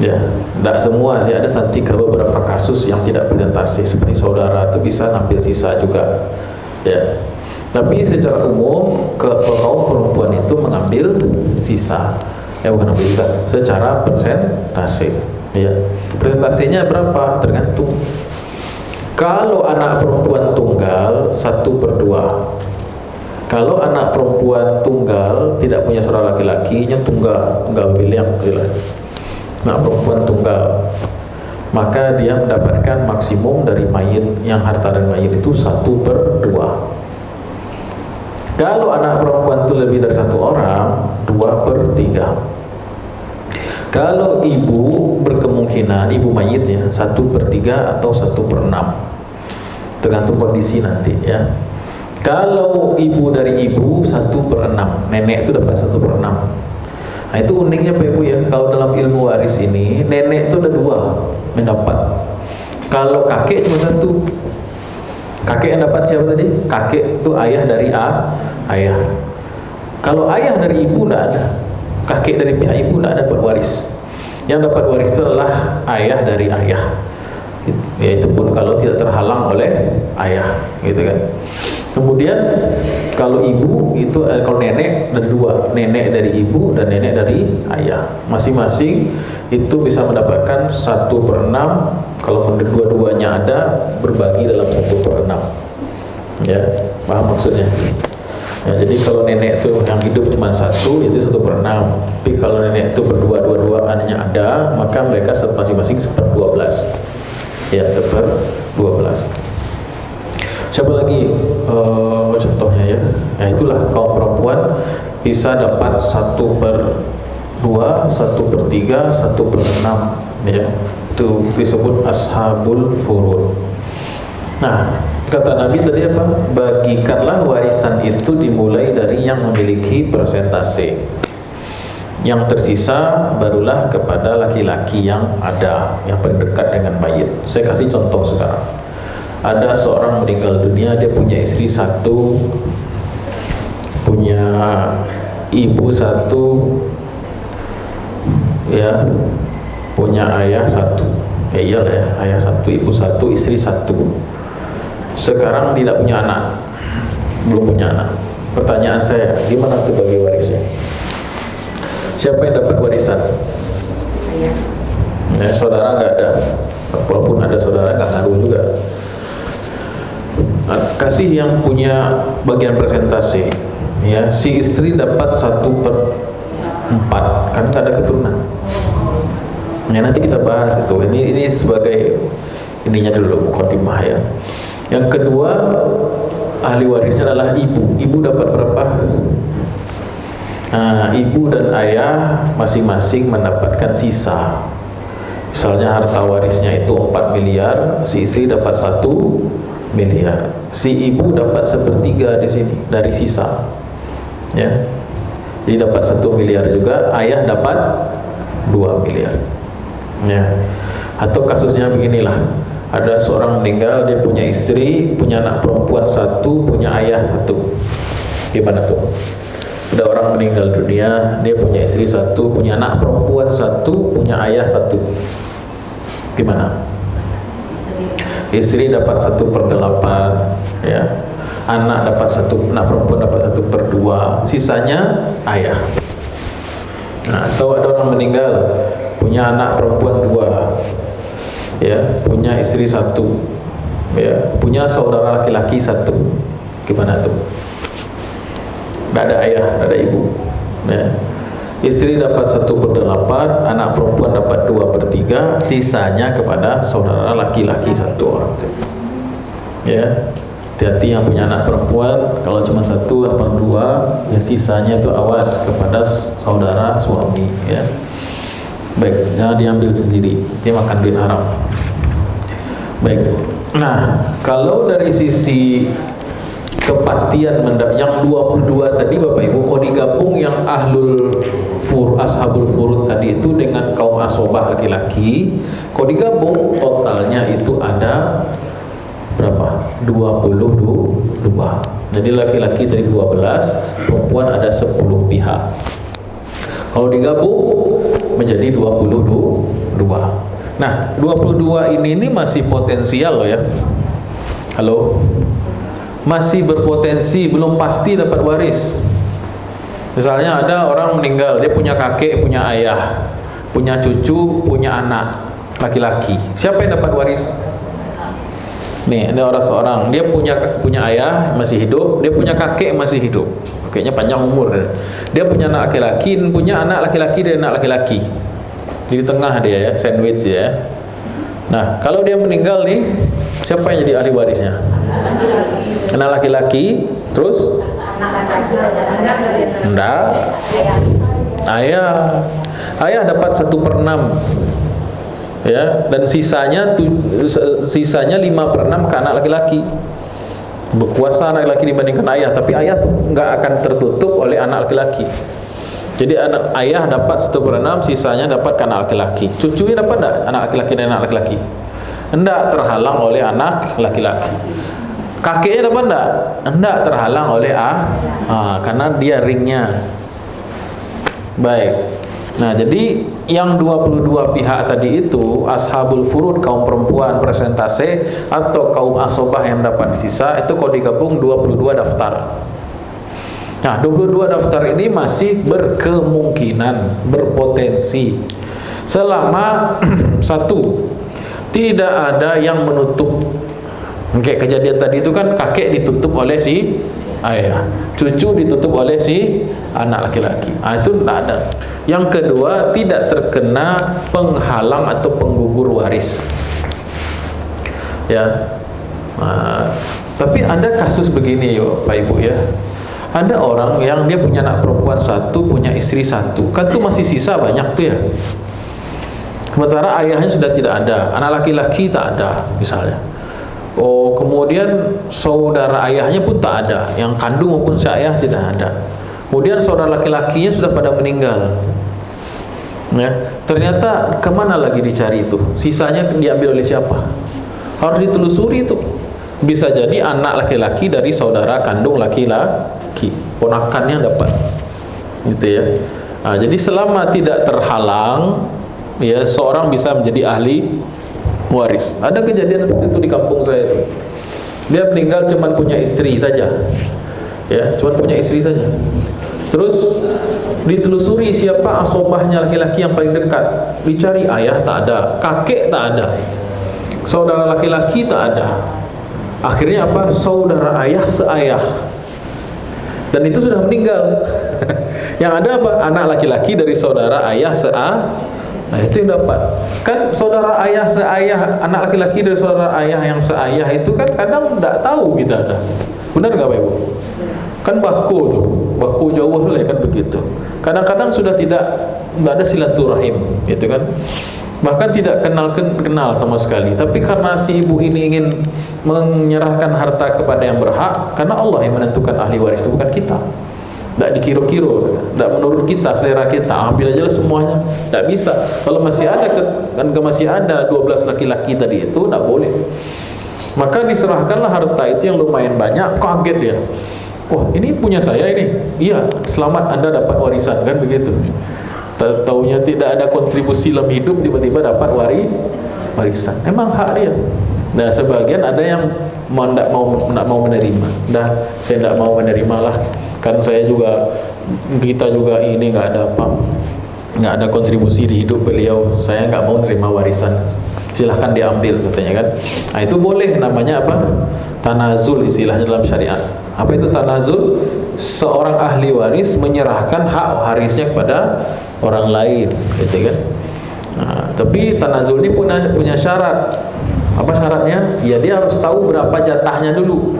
Ya, tidak semua sih, ada beberapa kasus yang tidak persentase, seperti saudara itu bisa nampil sisa juga. Ya. Tapi secara umum kaum perempuan itu mengambil sisa, ya bukan ambil sisa, secara persentase. Ya, persentasenya berapa? Tergantung. Kalau anak perempuan tunggal 1/2. Kalau anak perempuan tunggal tidak punya saudara laki-lakinya tunggal bilang anak perempuan tunggal, maka dia mendapatkan maksimum dari mayit, yang harta dari mayit itu 1/2. Kalau anak perempuan itu lebih dari 1 orang, 2/3. Kalau ibu berkemungkinan, ibu mayit ya, 1/3 atau 1/6, tergantung kondisi nanti ya. Kalau ibu dari ibu 1/6, nenek itu dapat 1/6. Nah itu uniknya Pak Ibu ya, kalau dalam ilmu waris ini nenek itu ada 2 mendapat. Kalau kakek cuma 1. Kakek yang dapat siapa tadi? Kakek itu ayah dari ayah. Kalau ayah dari ibu tidak ada, kakek dari pihak ibu tidak dapat waris. Yang dapat waris itu adalah ayah dari ayah. Yaitu pun kalau tidak terhalang oleh ayah, gitu kan. Kemudian kalau ibu itu, kalau nenek ada 2, nenek dari ibu dan nenek dari ayah. Masing-masing itu bisa mendapatkan 1/6. Kalau dua-duanya ada, berbagi dalam 1/6. Ya, paham maksudnya? Ya, jadi kalau nenek itu yang hidup cuma 1, itu 1/6. Tapi kalau nenek itu dua-duanya ada, maka mereka masing-masing 1/12. Ya, 1/12. Siapa lagi contohnya ya? Nah itulah kaum perempuan bisa dapat 1/2, 1/3, 1/6 ya. Itu disebut ashabul furud. Nah, kata Nabi tadi apa? Bagikanlah warisan itu dimulai dari yang memiliki persentase. Yang tersisa barulah kepada laki-laki yang ada, yang paling dekat dengan mayit. Saya kasih contoh sekarang. Ada seorang meninggal dunia, dia punya istri 1, punya ibu 1, ya, punya ayah 1. Ya iyalah ya, ayah 1, ibu 1, istri 1. Sekarang tidak punya anak, belum punya anak. Pertanyaan saya, gimana tuh bagi warisnya? Siapa yang dapat warisan? Ya, saudara nggak ada, walaupun ada saudara nggak ngaruh juga. Kasih yang punya bagian persentase. Ya, si istri dapat 1/4 karena nggak ada keturunan. Ya, nanti kita bahas itu. Ini sebagai ininya dulu, mukadimah ya. Yang kedua, ahli warisnya adalah ibu. Ibu dapat berapa? Nah, ibu dan ayah masing-masing mendapatkan sisa. Misalnya harta warisnya itu 4 miliar, si istri dapat 1 miliar. Si ibu dapat 1/3 di sini dari sisa. Ya. Jadi dapat 1 miliar juga, ayah dapat 2 miliar. Ya. Atau kasusnya beginilah. Ada seorang meninggal, dia punya istri, punya anak perempuan 1, punya ayah 1. Gimana tuh? Ada orang meninggal dunia, dia punya istri 1, punya anak perempuan 1, punya ayah 1. Gimana? Istri dapat 1/8, ya. Anak dapat 1, anak perempuan dapat 1/2, sisanya ayah. Nah, atau ada orang meninggal, punya anak perempuan 2, ya, punya istri 1, ya, punya saudara laki-laki satu, gimana tuh? Tidak ada ayah, tidak ada ibu, ya. Istri dapat 1/8, anak perempuan dapat 2/3, sisanya kepada saudara laki-laki satu orang. Ya, hati-hati yang punya anak perempuan, kalau cuma 1 atau 2, ya sisanya itu awas kepada saudara suami, ya. Baik, jangan diambil sendiri, dia makan duit haram. Baik. Nah, kalau dari sisi kepastian yang 22 tadi Bapak Ibu, kalau digabung yang ashabul furud tadi itu dengan kaum asobah laki-laki, kalau digabung totalnya itu ada berapa? 22. Jadi laki-laki dari 12, perempuan ada 10 pihak. Kalau digabung menjadi 22. Nah, 22 ini masih potensial loh ya. Halo? Masih berpotensi, belum pasti dapat waris. Misalnya ada orang meninggal, dia punya kakek, punya ayah, punya cucu, punya anak laki-laki. Siapa yang dapat waris? Nih, ada orang seorang, dia punya ayah masih hidup, dia punya kakek masih hidup. Kakeknya panjang umur. Dia punya anak laki-laki, punya anak laki-laki dan anak laki-laki. Di tengah dia ya, sandwich ya. Nah, kalau dia meninggal nih, siapa yang jadi ahli warisnya? Anak laki-laki, terus? Enggak. Ayah dapat 1/6, ya, dan sisanya 5/6 ke anak laki-laki. Berkuasa anak laki-laki dibandingkan ayah, tapi ayah enggak akan tertutup oleh anak laki-laki. Jadi ayah dapat 1/6, sisanya dapat ke anak laki-laki. Cucunya dapat enggak? Anak laki-laki dan anak laki-laki? Enggak terhalang oleh anak laki-laki. Kakeknya dapat enggak? Enggak terhalang oleh karena dia ringnya. Baik. Nah, jadi yang 22 pihak tadi itu ashabul furud, kaum perempuan persentase, atau kaum asobah yang dapat sisa, itu kalau digabung 22 daftar. Nah, 22 daftar ini masih berkemungkinan, berpotensi selama satu, tidak ada yang menutup. Kayak kejadian tadi itu kan, kakek ditutup oleh si ayah, cucu ditutup oleh si anak laki-laki. Itu tidak ada. Yang kedua, tidak terkena penghalang atau penggugur waris. Ya. Tapi ada kasus begini yo, Pak Ibu ya. Ada orang yang dia punya anak perempuan satu, punya istri satu, kan tuh masih sisa banyak tuh ya. Sementara ayahnya sudah tidak ada, anak laki-laki tak ada misalnya. Oh, kemudian saudara ayahnya pun tak ada, yang kandung maupun si ayah tidak ada. Kemudian saudara laki-lakinya sudah pada meninggal. Ya, ternyata kemana lagi dicari itu? Sisanya diambil oleh siapa? Harus ditelusuri itu. Bisa jadi anak laki-laki dari saudara kandung laki-laki, ponakannya dapat, gitu ya. Nah, jadi selama tidak terhalang, ya seorang bisa menjadi ahli waris. Ada kejadian seperti itu di kampung saya itu. Dia meninggal cuma punya istri saja, ya, cuma punya istri saja. Terus ditelusuri siapa asobahnya laki-laki yang paling dekat. Dicari, ayah tak ada, kakek tak ada, saudara laki-laki tak ada. Akhirnya apa? Saudara ayah seayah, dan itu sudah meninggal. Yang ada apa? Anak laki-laki dari saudara ayah Nah, itu yang dapat. Kan saudara ayah seayah, anak laki-laki dari saudara ayah yang seayah itu kan kadang tidak tahu kita ada. Benar nggak Pak Ibu? Kan baku tuh, baku jauh lah kan begitu. Kadang-kadang sudah tidak ada silaturahim, gitu kan. Bahkan tidak kenal sama sekali. Tapi karena si ibu ini ingin menyerahkan harta kepada yang berhak, karena Allah yang menentukan ahli waris, itu bukan kita. Tidak dikira-kira, tidak menurut kita, selera kita, ambil aja lah semuanya. Tidak bisa. Kalau masih ada masih ada 12 laki-laki tadi itu, tidak boleh. Maka diserahkanlah harta itu yang lumayan banyak. Kaget dia. Wah, ini punya saya ini. Iya, selamat Anda dapat warisan, kan begitu. Taunya tidak ada kontribusi dalam hidup, tiba-tiba dapat warisan. Memang hak dia. Nah, sebagian ada yang tidak mau menerima. Dah, saya tidak mau menerima lah. Kan kita juga ini nggak ada kontribusi di hidup beliau. Saya nggak mau menerima warisan. silahkan diambil katanya kan. Nah, itu boleh, namanya apa? Tanazul istilahnya dalam syariat. Apa itu tanazul? Seorang ahli waris menyerahkan hak warisnya kepada orang lain, gitu kan. Nah, tapi tanazul ini punya syarat. Apa syaratnya? Ya dia harus tahu berapa jatahnya dulu.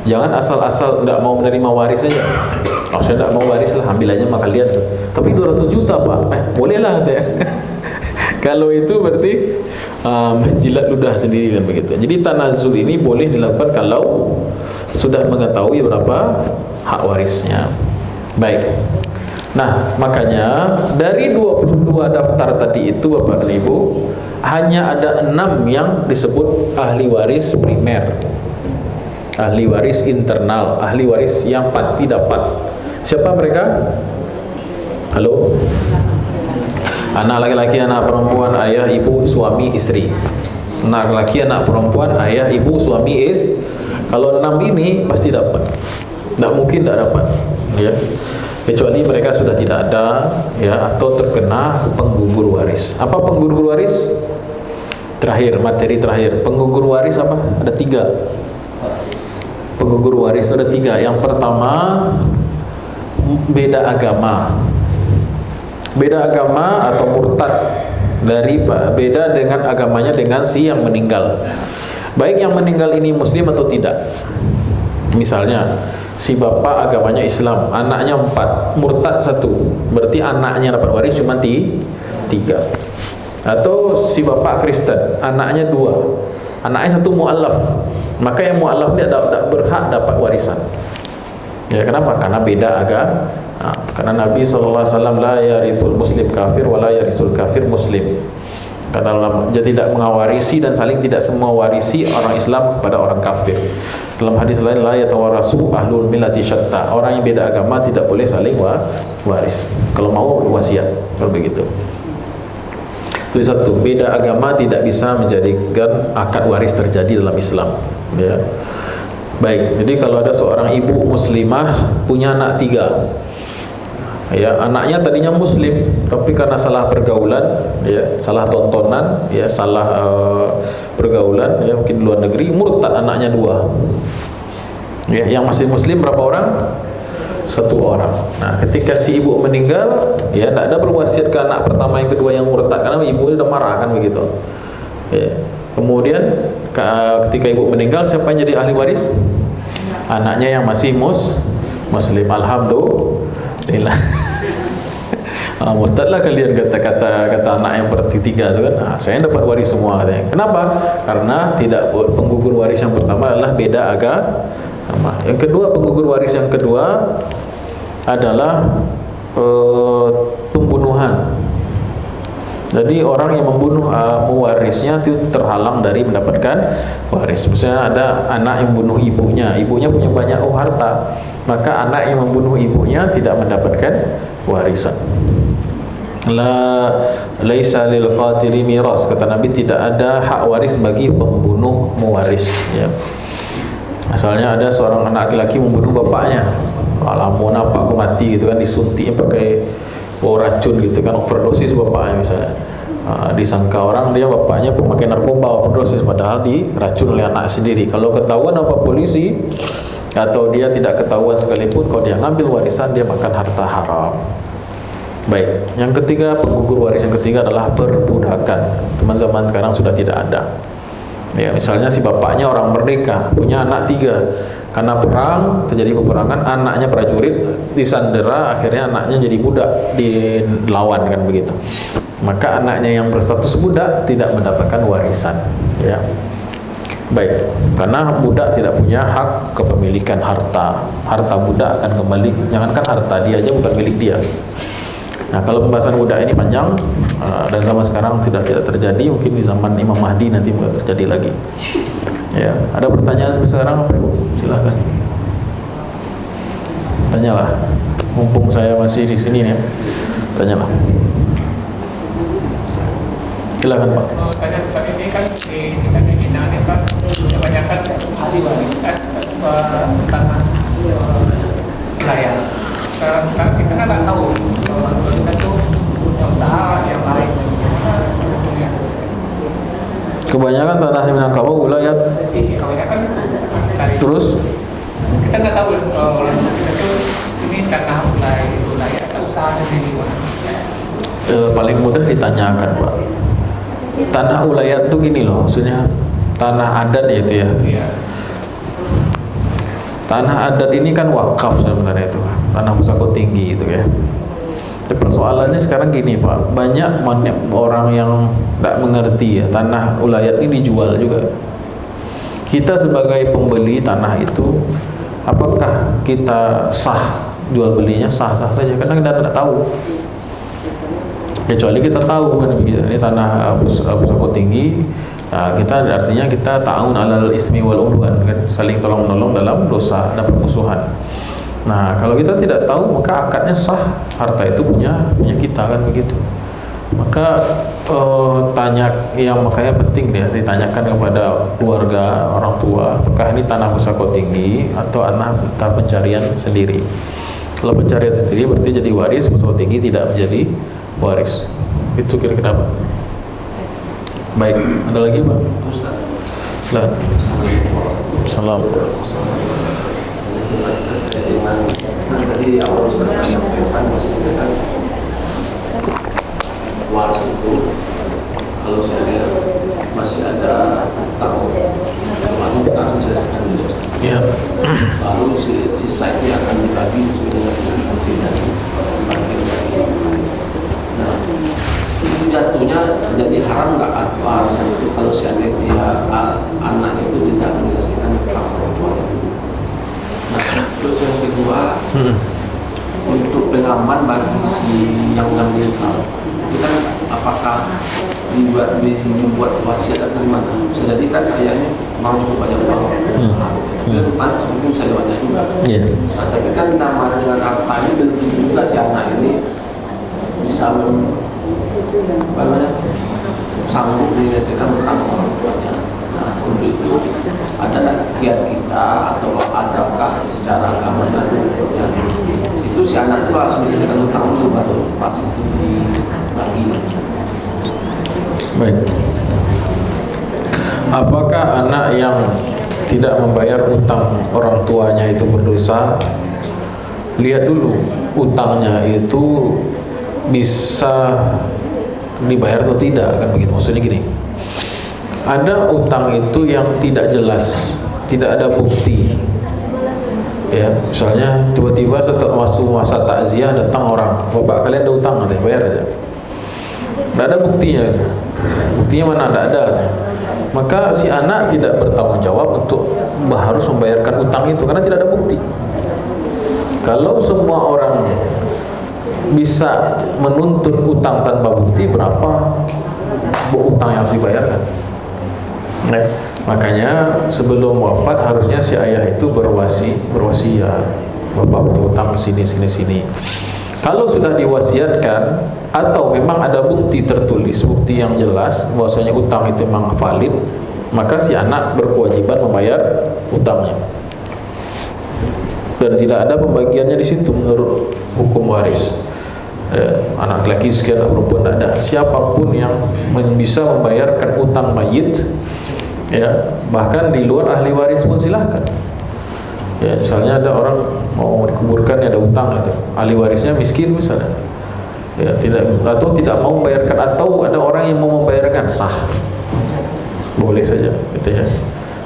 Jangan asal-asal tidak mau menerima waris saja. Oh, saya tidak mau waris lah, ambil aja maka lihat. Tapi 200 juta Pak, bolehlah katanya. Kalau itu berarti menjilat ludah sendiri kan begitu. Jadi tanazul ini boleh dilakukan kalau sudah mengetahui berapa hak warisnya. Baik. Nah, makanya dari 22 daftar tadi itu Bapak dan Ibu, hanya ada 6 yang disebut ahli waris primer, ahli waris internal, ahli waris yang pasti dapat. Siapa mereka? Halo? Anak laki-laki, anak perempuan, ayah, ibu, suami, istri. Anak laki, anak perempuan, ayah, ibu, suami, Kalau 6 ini pasti dapat. Tidak mungkin tidak dapat, ya. Kecuali mereka sudah tidak ada, ya, atau terkena penggugur waris. Apa penggugur waris? Terakhir, materi terakhir. Penggugur waris apa? Ada 3. Penggugur waris ada 3. Yang pertama, beda agama. Beda agama atau murtad, dari beda dengan agamanya dengan si yang meninggal. Baik yang meninggal ini muslim atau tidak. Misalnya si bapak agamanya Islam, anaknya 4, murtad 1, berarti anaknya dapat waris cuma 3. Atau si bapak Kristen, anaknya 2, anaknya 1 mu'alaf, maka yang mu'alaf dia tidak berhak dapat warisan. Ya, kenapa? Karena beda agama. Karena Nabi SAW la yarithul muslim kafir wa la yarithul kafir muslim. Karena dia tidak mengawarisi dan saling tidak semua warisi orang Islam kepada orang kafir. Dalam hadis lain, la yatawarasu ahlul millati syatta. Orang yang beda agama tidak boleh saling waris. Kalau mau wasiat, kalau begitu. Itu satu, beda agama tidak bisa menjadikan akad waris terjadi dalam Islam, ya. Baik, jadi kalau ada seorang ibu muslimah punya anak 3, ya, anaknya tadinya muslim tapi karena salah pergaulan, ya, salah tontonan, ya, salah pergaulan, ya, mungkin di luar negeri, murtad anaknya 2. Ya, yang masih muslim berapa orang? 1 orang. Nah, ketika si ibu meninggal, ya, tidak ada berwasiat ke anak pertama, yang kedua yang murtad, karena ibu sudah marah kan begitu. Ya. Kemudian ketika ibu meninggal, siapa yang jadi ahli waris? Anaknya yang masih muslim. Alhamdulillah. Murtadlah kalian, kata anak yang bertiga itu kan. Saya dapat waris semua katanya. Kenapa? Karena tidak, penggugur waris yang pertama adalah beda agama. Yang kedua, penggugur waris yang kedua adalah pembunuhan. Jadi orang yang membunuh mewarisnya itu terhalang dari mendapatkan waris. Misalnya ada anak yang membunuh ibunya punya banyak harta, maka anak yang membunuh ibunya tidak mendapatkan warisan. Laisa lil qatili miras, kata Nabi, tidak ada hak waris bagi pembunuh mewaris, ya. Misalnya ada seorang anak laki-laki membunuh bapaknya, alamun apa aku mati gitu kan, disuntik pakai racun gitu kan, overdosis bapaknya misalnya. Disangka orang dia bapaknya pemakai narkoba, overdosis, padahal diracun oleh anak sendiri. Kalau ketahuan apa polisi, atau dia tidak ketahuan sekalipun, kalau dia ngambil warisan, dia makan harta haram. Baik, yang ketiga, penggugur waris yang ketiga adalah perbudakan. Teman zaman sekarang sudah tidak ada. Ya, misalnya si bapaknya orang merdeka, punya anak 3, karena perang, terjadi peperangan, anaknya prajurit, disandera, akhirnya anaknya jadi budak, dilawan kan begitu. Maka anaknya yang berstatus budak tidak mendapatkan warisan, ya. Baik, karena budak tidak punya hak kepemilikan harta. Harta budak akan kembali, jangankan harta, dia aja bukan milik dia. Nah, kalau pembahasan budak ini panjang, dan zaman sekarang tidak terjadi, mungkin di zaman Imam Mahdi nanti mulai terjadi lagi. Ya, ada pertanyaan sampai sekarang apa Ibu? Silakan. Tanyalah. Mumpung saya masih di sini ya. Tanyalah. Silakan Pak. Tanya Ustaz, ini kan kita di Minang ini kan kebanyakan ahli waris tanah nelayan. Karena kita kan nggak tahu orang tua kita tuh punya usaha yang lain. kebanyakan tanah di Minangkabau wilayah. Iya, kebanyakan dari Terus kita nggak tahu oleh kita tuh ini tanah wilayah atau usaha sendiri mana. paling mudah ditanyakan Pak. Tanah ulayat tuh gini loh, maksudnya tanah adat ya itu ya. Iya. Tanah adat ini kan wakaf sebenarnya itu, tanah pusako tinggi itu ya. Tapi persoalannya sekarang gini Pak, banyak orang yang tidak mengerti ya, tanah ulayat ini dijual juga. Kita sebagai pembeli tanah itu, apakah kita sah jual belinya sah-sah saja? Karena kita tidak tahu. Kecuali kita tahu kan begitu, ini tanah pusako tinggi. Nah, kita artinya kita ta'awun 'alal ismi wal udwan kan, saling tolong menolong dalam dosa dan permusuhan. Nah, kalau kita tidak tahu maka akadnya sah, harta itu punya kita kan begitu. Maka makanya penting dia ditanyakan kepada keluarga, orang tua, apakah ini tanah pusako tinggi atau tanah pencarian sendiri. Kalau pencarian sendiri berarti jadi waris, pusako tinggi tidak menjadi waris. Itu kira-kira Pak. Baik, ada lagi Pak? Ustaz. Salam. Tadi awal Ustaz menyampaikan bahwa waris itu kalau saya lihat masih ada utang, lalu kita harus diselesaikan dulu. Ya. Lalu sisa itu akan dibagi sesuai dengan hasilnya. Nah, itu jatuhnya jadi haram nggak warisan itu kalau seandainya dia anak itu tidak menyelesaikan hak orang tua. Nah, terus yang kedua, untuk pengaman bagi si yang meninggal, itu kan apakah dibuat wasiat atau gimana? Bisa jadi kan ayahnya mau cukup banyak uang, depan mungkin saya banyak juga. Yeah. Nah, tapi kan nama dengan harta ini belum juga si anak ini bisa sanggup menyelesaikan utang orang tuanya. Nah, untuk itu adalah kiat kita atau adakah secara agama yang itu si anak itu harus menyelesaikan utang dulu baru pas itu dibagi. Baik. Apakah anak yang tidak membayar utang orang tuanya itu berdosa? Lihat dulu utangnya itu bisa dibayar atau tidak, kan begitu. Maksudnya gini, ada utang itu yang tidak jelas, tidak ada bukti. Ya, misalnya tiba-tiba setelah masa takziah datang orang, bapak kalian ada utang, nanti bayar aja. Tidak ada buktinya. Buktinya mana? Tidak ada. Maka si anak tidak bertanggung jawab untuk harus membayarkan utang itu karena tidak ada bukti. Kalau semua orang bisa menuntut utang tanpa bukti, berapa utang yang harus dibayarkan? Nah, makanya sebelum wafat harusnya si ayah itu berwasiat, bapak punya utang sini. Kalau sudah diwasiatkan atau memang ada bukti tertulis, bukti yang jelas bahwasanya utang itu memang valid, maka si anak berkewajiban membayar utangnya. Dan tidak ada pembagiannya di situ menurut hukum waris. Anak laki sekian, anak perempuan tidak ada. Siapapun yang bisa membayarkan utang mayit, ya, bahkan di luar ahli waris pun silahkan. Ya, misalnya ada orang mau dikuburkan, ada utang, itu ahli warisnya miskin misalnya, ya, tidak mau membayarkan, atau ada orang yang mau membayarkan, sah, boleh saja, gitu ya.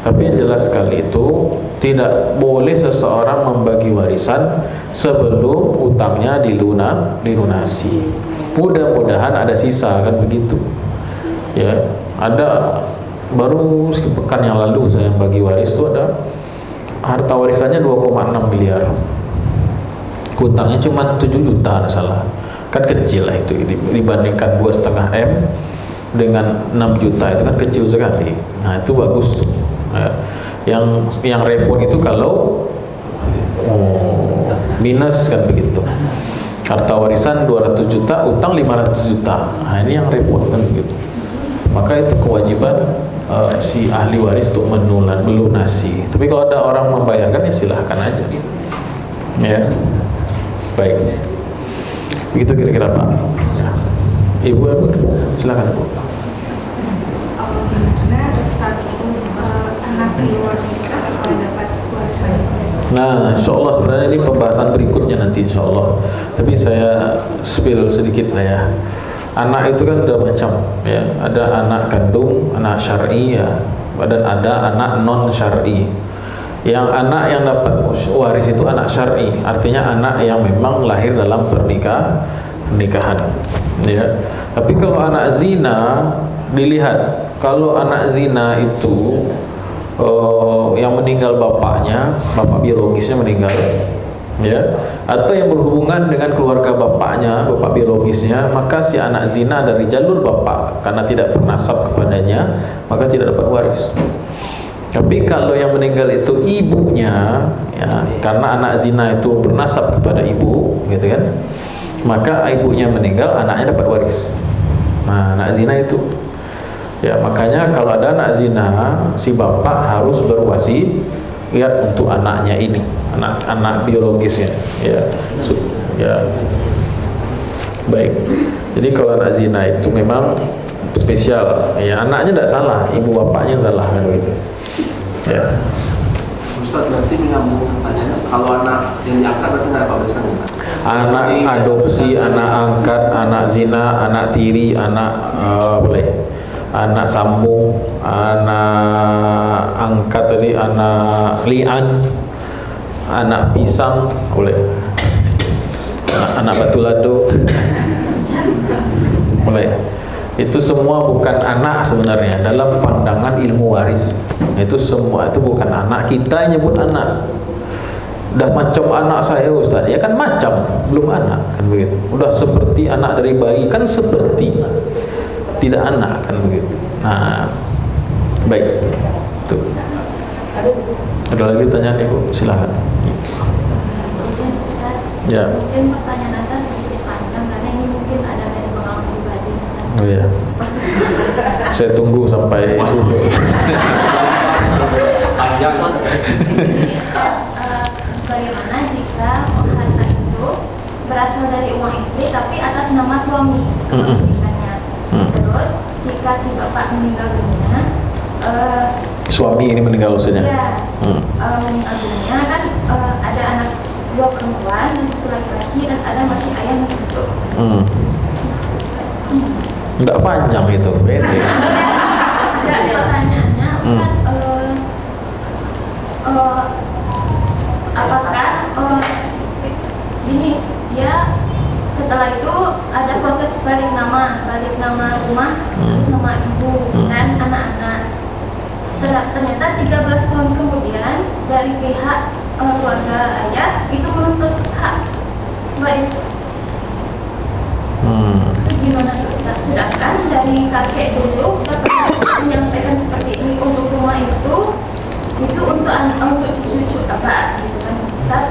Tapi yang jelas sekali itu tidak boleh seseorang membagi warisan sebelum utangnya dilunasi. Mudah-mudahan ada sisa, kan begitu. Ya, ada baru sepekan yang lalu saya bagi waris itu ada harta warisannya 2,6 miliar. Utangnya cuma 7 juta salah. Kan kecil lah itu dibandingkan 2,5 M dengan 6 juta itu kan kecil sekali. Nah, itu bagus. Yang repot itu kalau minus, kan begitu. Harta warisan 200 juta, utang 500 juta. Nah, ini yang repot, kan begitu. Maka itu kewajiban si ahli waris untuk melunasi. Tapi kalau ada orang membayarkan, ya silahkan aja. Ya, baik. Begitu kira-kira Pak. Ibu, silakan Bu. status anak di luar nikah kalau dapat warisan? Nah, insyaallah sebenarnya ini pembahasan berikutnya nanti insyaallah. Tapi saya spill sedikit lah ya. Anak itu kan udah macam ya, ada anak kandung, anak syar'i ya, dan ada anak non syar'i. Yang anak yang dapat waris itu anak syar'i, artinya anak yang memang lahir dalam pernikahan ya. Tapi kalau anak zina, dilihat kalau anak zina itu yang meninggal bapaknya, bapak biologisnya meninggal ya, atau yang berhubungan dengan keluarga bapaknya, bapak biologisnya, maka si anak zina dari jalur bapak karena tidak bernasab kepadanya, maka tidak dapat waris. Tapi kalau yang meninggal itu ibunya ya, karena anak zina itu bernasab kepada ibu gitu kan, maka ibunya meninggal, anaknya dapat waris. Nah, anak zina itu ya, makanya kalau ada anak zina, si bapak harus berwasiat untuk anaknya ini, anak biologisnya ya. Ya. Baik. Jadi kalau anak zina itu memang spesial ya, anaknya tidak salah, ibu bapaknya salah kan begitu. Ya. Ustaz, berarti menyambung pertanyaan, kalau anak yang diangkat berarti nggak ada warisan? Anak adopsi, anak angkat, anak zina, anak tiri, anak boleh, anak sambung, anak angkat tadi, anak li'an, anak pisang boleh, anak batu lado boleh. Itu semua bukan anak sebenarnya dalam pandangan ilmu waris. Itu semua itu bukan anak, kita yang nyebut anak. Udah macam anak saya Ustaz, ya kan macam, belum anak kan begitu. Udah seperti anak dari bayi kan seperti, tidak anak kan begitu. Nah, baik. Tuh. Ada lagi pertanyaan Ibu? Silakan. Ya. Mungkin pertanyaan Anda sedikit panjang karena ini mungkin ada dari pengalaman pribadi. Oh ya. Saya tunggu sampai subuh. Panjang. Bagaimana jika harta itu berasal dari uang istri tapi atas nama suami kepemilikannya? Terus jika si bapak meninggal dunia, Suami ini meninggal maksudnya? ya, meninggal dunia kan ada anak 2 perempuan dan 1 laki-laki dan ada masih ayah masih hidup. Enggak panjang itu, beda. Jadi pertanyaannya, Ustaz, apakah ini dia setelah itu ada proses balik nama rumah, terus nama ibu dan anak-anak. Ternyata 13 tahun kemudian dari pihak keluarga ayah itu menuntut hak waris. Itu gimana tuh Ustaz? Sedangkan dari kakek dulu menyampaikan seperti ini, untuk rumah itu untuk cucu abah gitu kan Ustaz.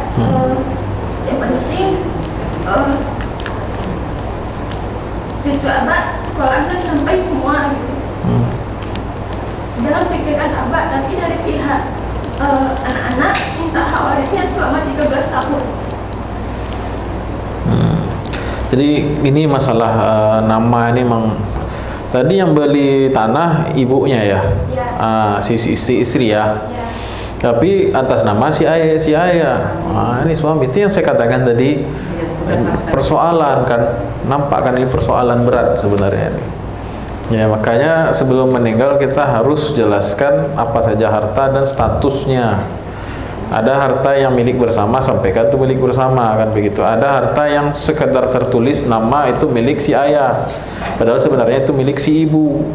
Yang penting cucu abah sekolahnya sampai semua gitu. Dalam pikiran abah, tapi dari pihak anak-anak minta hak warisnya selama 13 tahun. Jadi ini masalah nama ini memang tadi yang beli tanah ibunya ya, si istri ya. Tapi atas nama si ayah. Ini suami, itu yang saya katakan tadi, persoalan kan, nampak kan ini persoalan berat sebenarnya ini. Ya, makanya sebelum meninggal kita harus jelaskan apa saja harta dan statusnya. Ada harta yang milik bersama, sampaikan itu milik bersama kan begitu. Ada harta yang sekedar tertulis nama itu milik si ayah, padahal sebenarnya itu milik si ibu.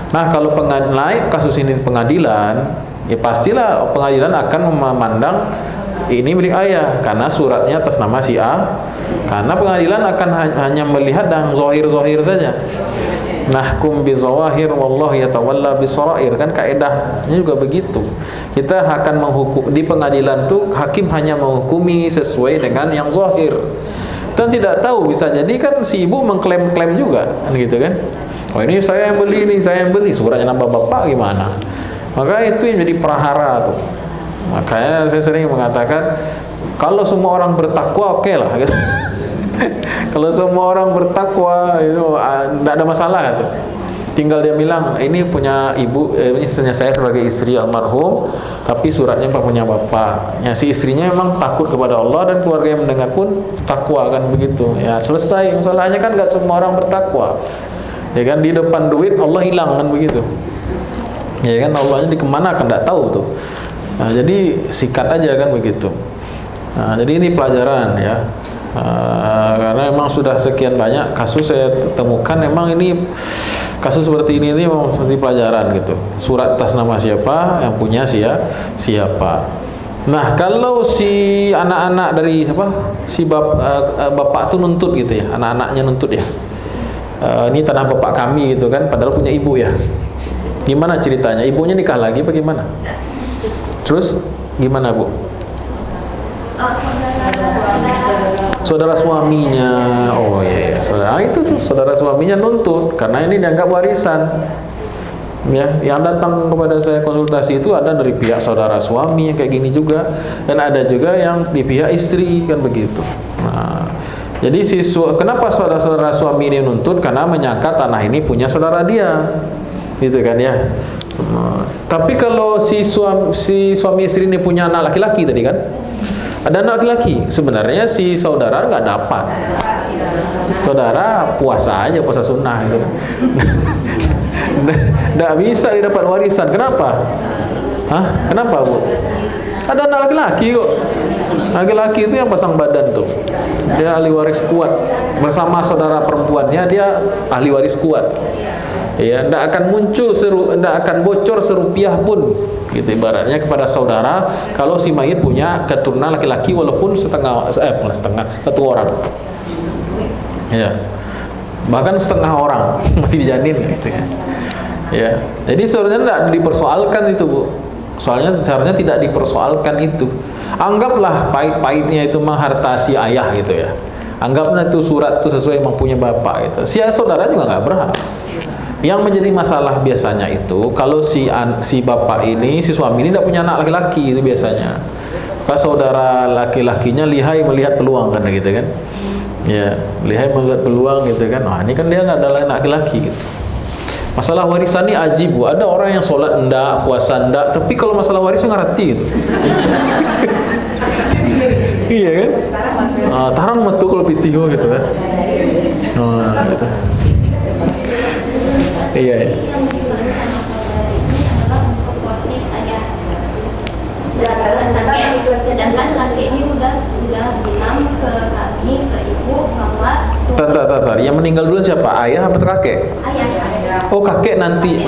Nah, kalau naik kasus ini pengadilan, ya pastilah pengadilan akan memandang ini milik ayah karena suratnya atas nama si A. Karena pengadilan akan hanya melihat yang zahir-zahir saja. Nahkum bi zawahir wallahu yatawalla bi sarair, kan kaedahnya juga begitu. Kita akan menghukum di pengadilan tuh, hakim hanya menghukumi sesuai dengan yang zahir. Dan tidak tahu, bisa jadi kan si ibu mengklaim-klaim juga kan gitu kan. Oh, ini saya yang beli, ini saya yang beli, suratnya nama bapak gimana? Maka itu yang jadi prahara tuh. Makanya saya sering mengatakan kalau semua orang bertakwa oke lah gitu. Kalau semua orang bertakwa itu tidak ada masalah gitu. tinggal dia bilang ini punya ibu, ini saya sebagai istri almarhum, tapi suratnya punya bapaknya. Si istrinya memang takut kepada Allah dan keluarga yang mendengar pun takwa kan begitu. Ya selesai masalahnya kan nggak semua orang bertakwa. Ya kan di depan duit Allah hilang kan begitu. Ya kan Allahnya di kemana kan nggak tahu tuh. Nah, jadi sikat aja kan begitu. Nah, jadi ini pelajaran ya. Karena memang sudah sekian banyak kasus saya temukan, memang ini kasus seperti ini memang seperti pelajaran gitu. Surat atas nama siapa, yang punya siapa. Nah, kalau si anak-anak dari bapak tuh nuntut gitu ya, anak-anaknya nuntut ya. Ini tanah bapak kami gitu kan, padahal punya ibu ya. Gimana ceritanya? Ibunya nikah lagi bagaimana? Terus gimana, Bu? Saudara suaminya, oh iya, saudara itu tuh saudara suaminya nuntut karena ini dianggap warisan. Ya, yang datang kepada saya konsultasi itu ada dari pihak saudara suami yang kayak gini juga, dan ada juga yang di pihak istri kan begitu. Nah, jadi kenapa saudara suami ini nuntut? Karena menyangka tanah ini punya saudara dia, gitu kan ya. Tapi kalau si suami istri ini punya anak laki-laki tadi kan, ada anak laki-laki, sebenarnya si saudara nggak dapat. Saudara puasa aja, puasa sunnah gitu kan. Nggak bisa didapat warisan. Kenapa? Hah? Kenapa, Bu? Ada anak laki-laki kok. Laki-laki itu yang pasang badan tuh. Dia ahli waris kuat. Bersama saudara perempuannya dia ahli waris kuat. Ya, tidak akan muncul tidak akan bocor serupiah pun gitu ibaratnya kepada saudara kalau si mayit punya keturunan laki-laki walaupun satu orang. Ya. Bahkan setengah orang masih dijanin gitu ya. Ya. Jadi sebenarnya tidak dipersoalkan itu, Bu. Soalnya seharusnya tidak dipersoalkan itu. Anggaplah pahit-pahitnya itu mengharta si ayah gitu ya. Anggaplah itu surat itu sesuai yang punya bapak gitu. Si saudara juga nggak berhak. Yang menjadi masalah biasanya itu kalau si bapak ini, si suami ini tidak punya anak laki-laki itu biasanya. Pas saudara laki-lakinya lihai melihat peluang kan gitu kan. Ya, lihai melihat peluang gitu kan. Nah, ini kan dia nggak ada anak laki-laki gitu. Masalah warisan ini ajib, Bu. Ada orang yang sholat enggak, puasa enggak, tapi kalau masalah warisan ngerti gitu. Iya kan? Tarang metu kalau pitiho gitu kan. Gitu. Iya. Sedangkan laki ini udah bilang ke kami, ke ibu bahwa Tar. Yang meninggal dulu siapa? Ayah atau kakek? ayah. Oh, kakek nanti.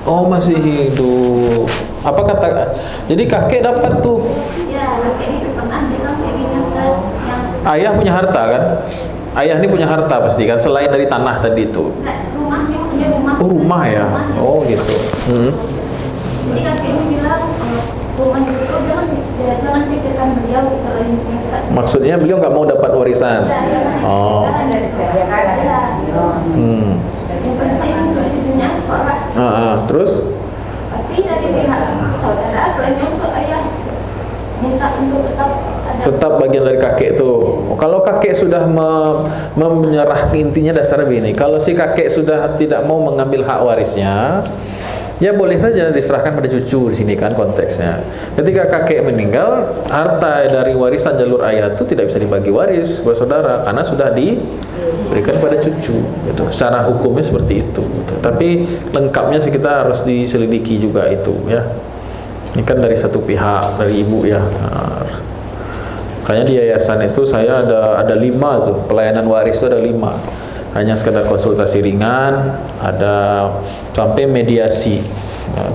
Oh, masih hidup. Apa kata? Jadi kakek dapat tuh. Ya, kakek ini pernah bilang kayak gini, Ustaz, yang Ayah punya harta kan? Ayah ini punya harta pasti kan, selain dari tanah tadi itu. rumahnya maksudnya rumah. Oh, rumah ya. Oh, gitu. Jadi kakek ini bilang rumah itu jangan pikirkan beliau kalau ini punya Ustaz. Maksudnya beliau nggak mau dapat warisan. Oh. Yang penting cucunya sekolah. Terus? Tapi dari pihak saudara klaimnya untuk ayah minta untuk Tetap bagian dari kakek itu. Kalau kakek sudah menyerah, intinya dasarnya begini. Kalau si kakek sudah tidak mau mengambil hak warisnya, ya boleh saja diserahkan pada cucu di sini kan konteksnya. Ketika kakek meninggal, harta dari warisan jalur ayah itu tidak bisa dibagi waris buat saudara karena sudah diberikan pada cucu. Gitu. Secara hukumnya seperti itu. Gitu. Tapi lengkapnya sih kita harus diselidiki juga itu ya. Ini kan dari satu pihak, dari ibu ya. Makanya di yayasan itu saya ada 5 tuh, pelayanan waris itu ada 5. Hanya sekedar konsultasi ringan, ada sampai mediasi.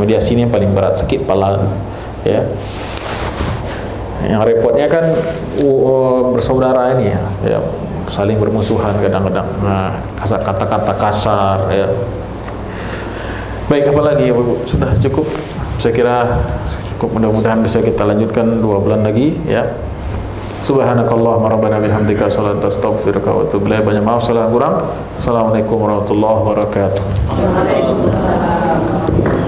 Mediasi ini yang paling berat, sakit kepala ya. Yang repotnya kan bersaudara ini ya, saling bermusuhan kadang-kadang. Nah, kata-kata kasar ya. Baik, apa lagi ya, Bu? Sudah cukup. Saya kira cukup, mudah-mudahan bisa kita lanjutkan 2 bulan lagi ya. Subhanakallahumma rabbana bihamdika asyhadu astaghfiruka wa atubu ilaik. Banyak maaf salah kurang. Assalamualaikum warahmatullahi wabarakatuh.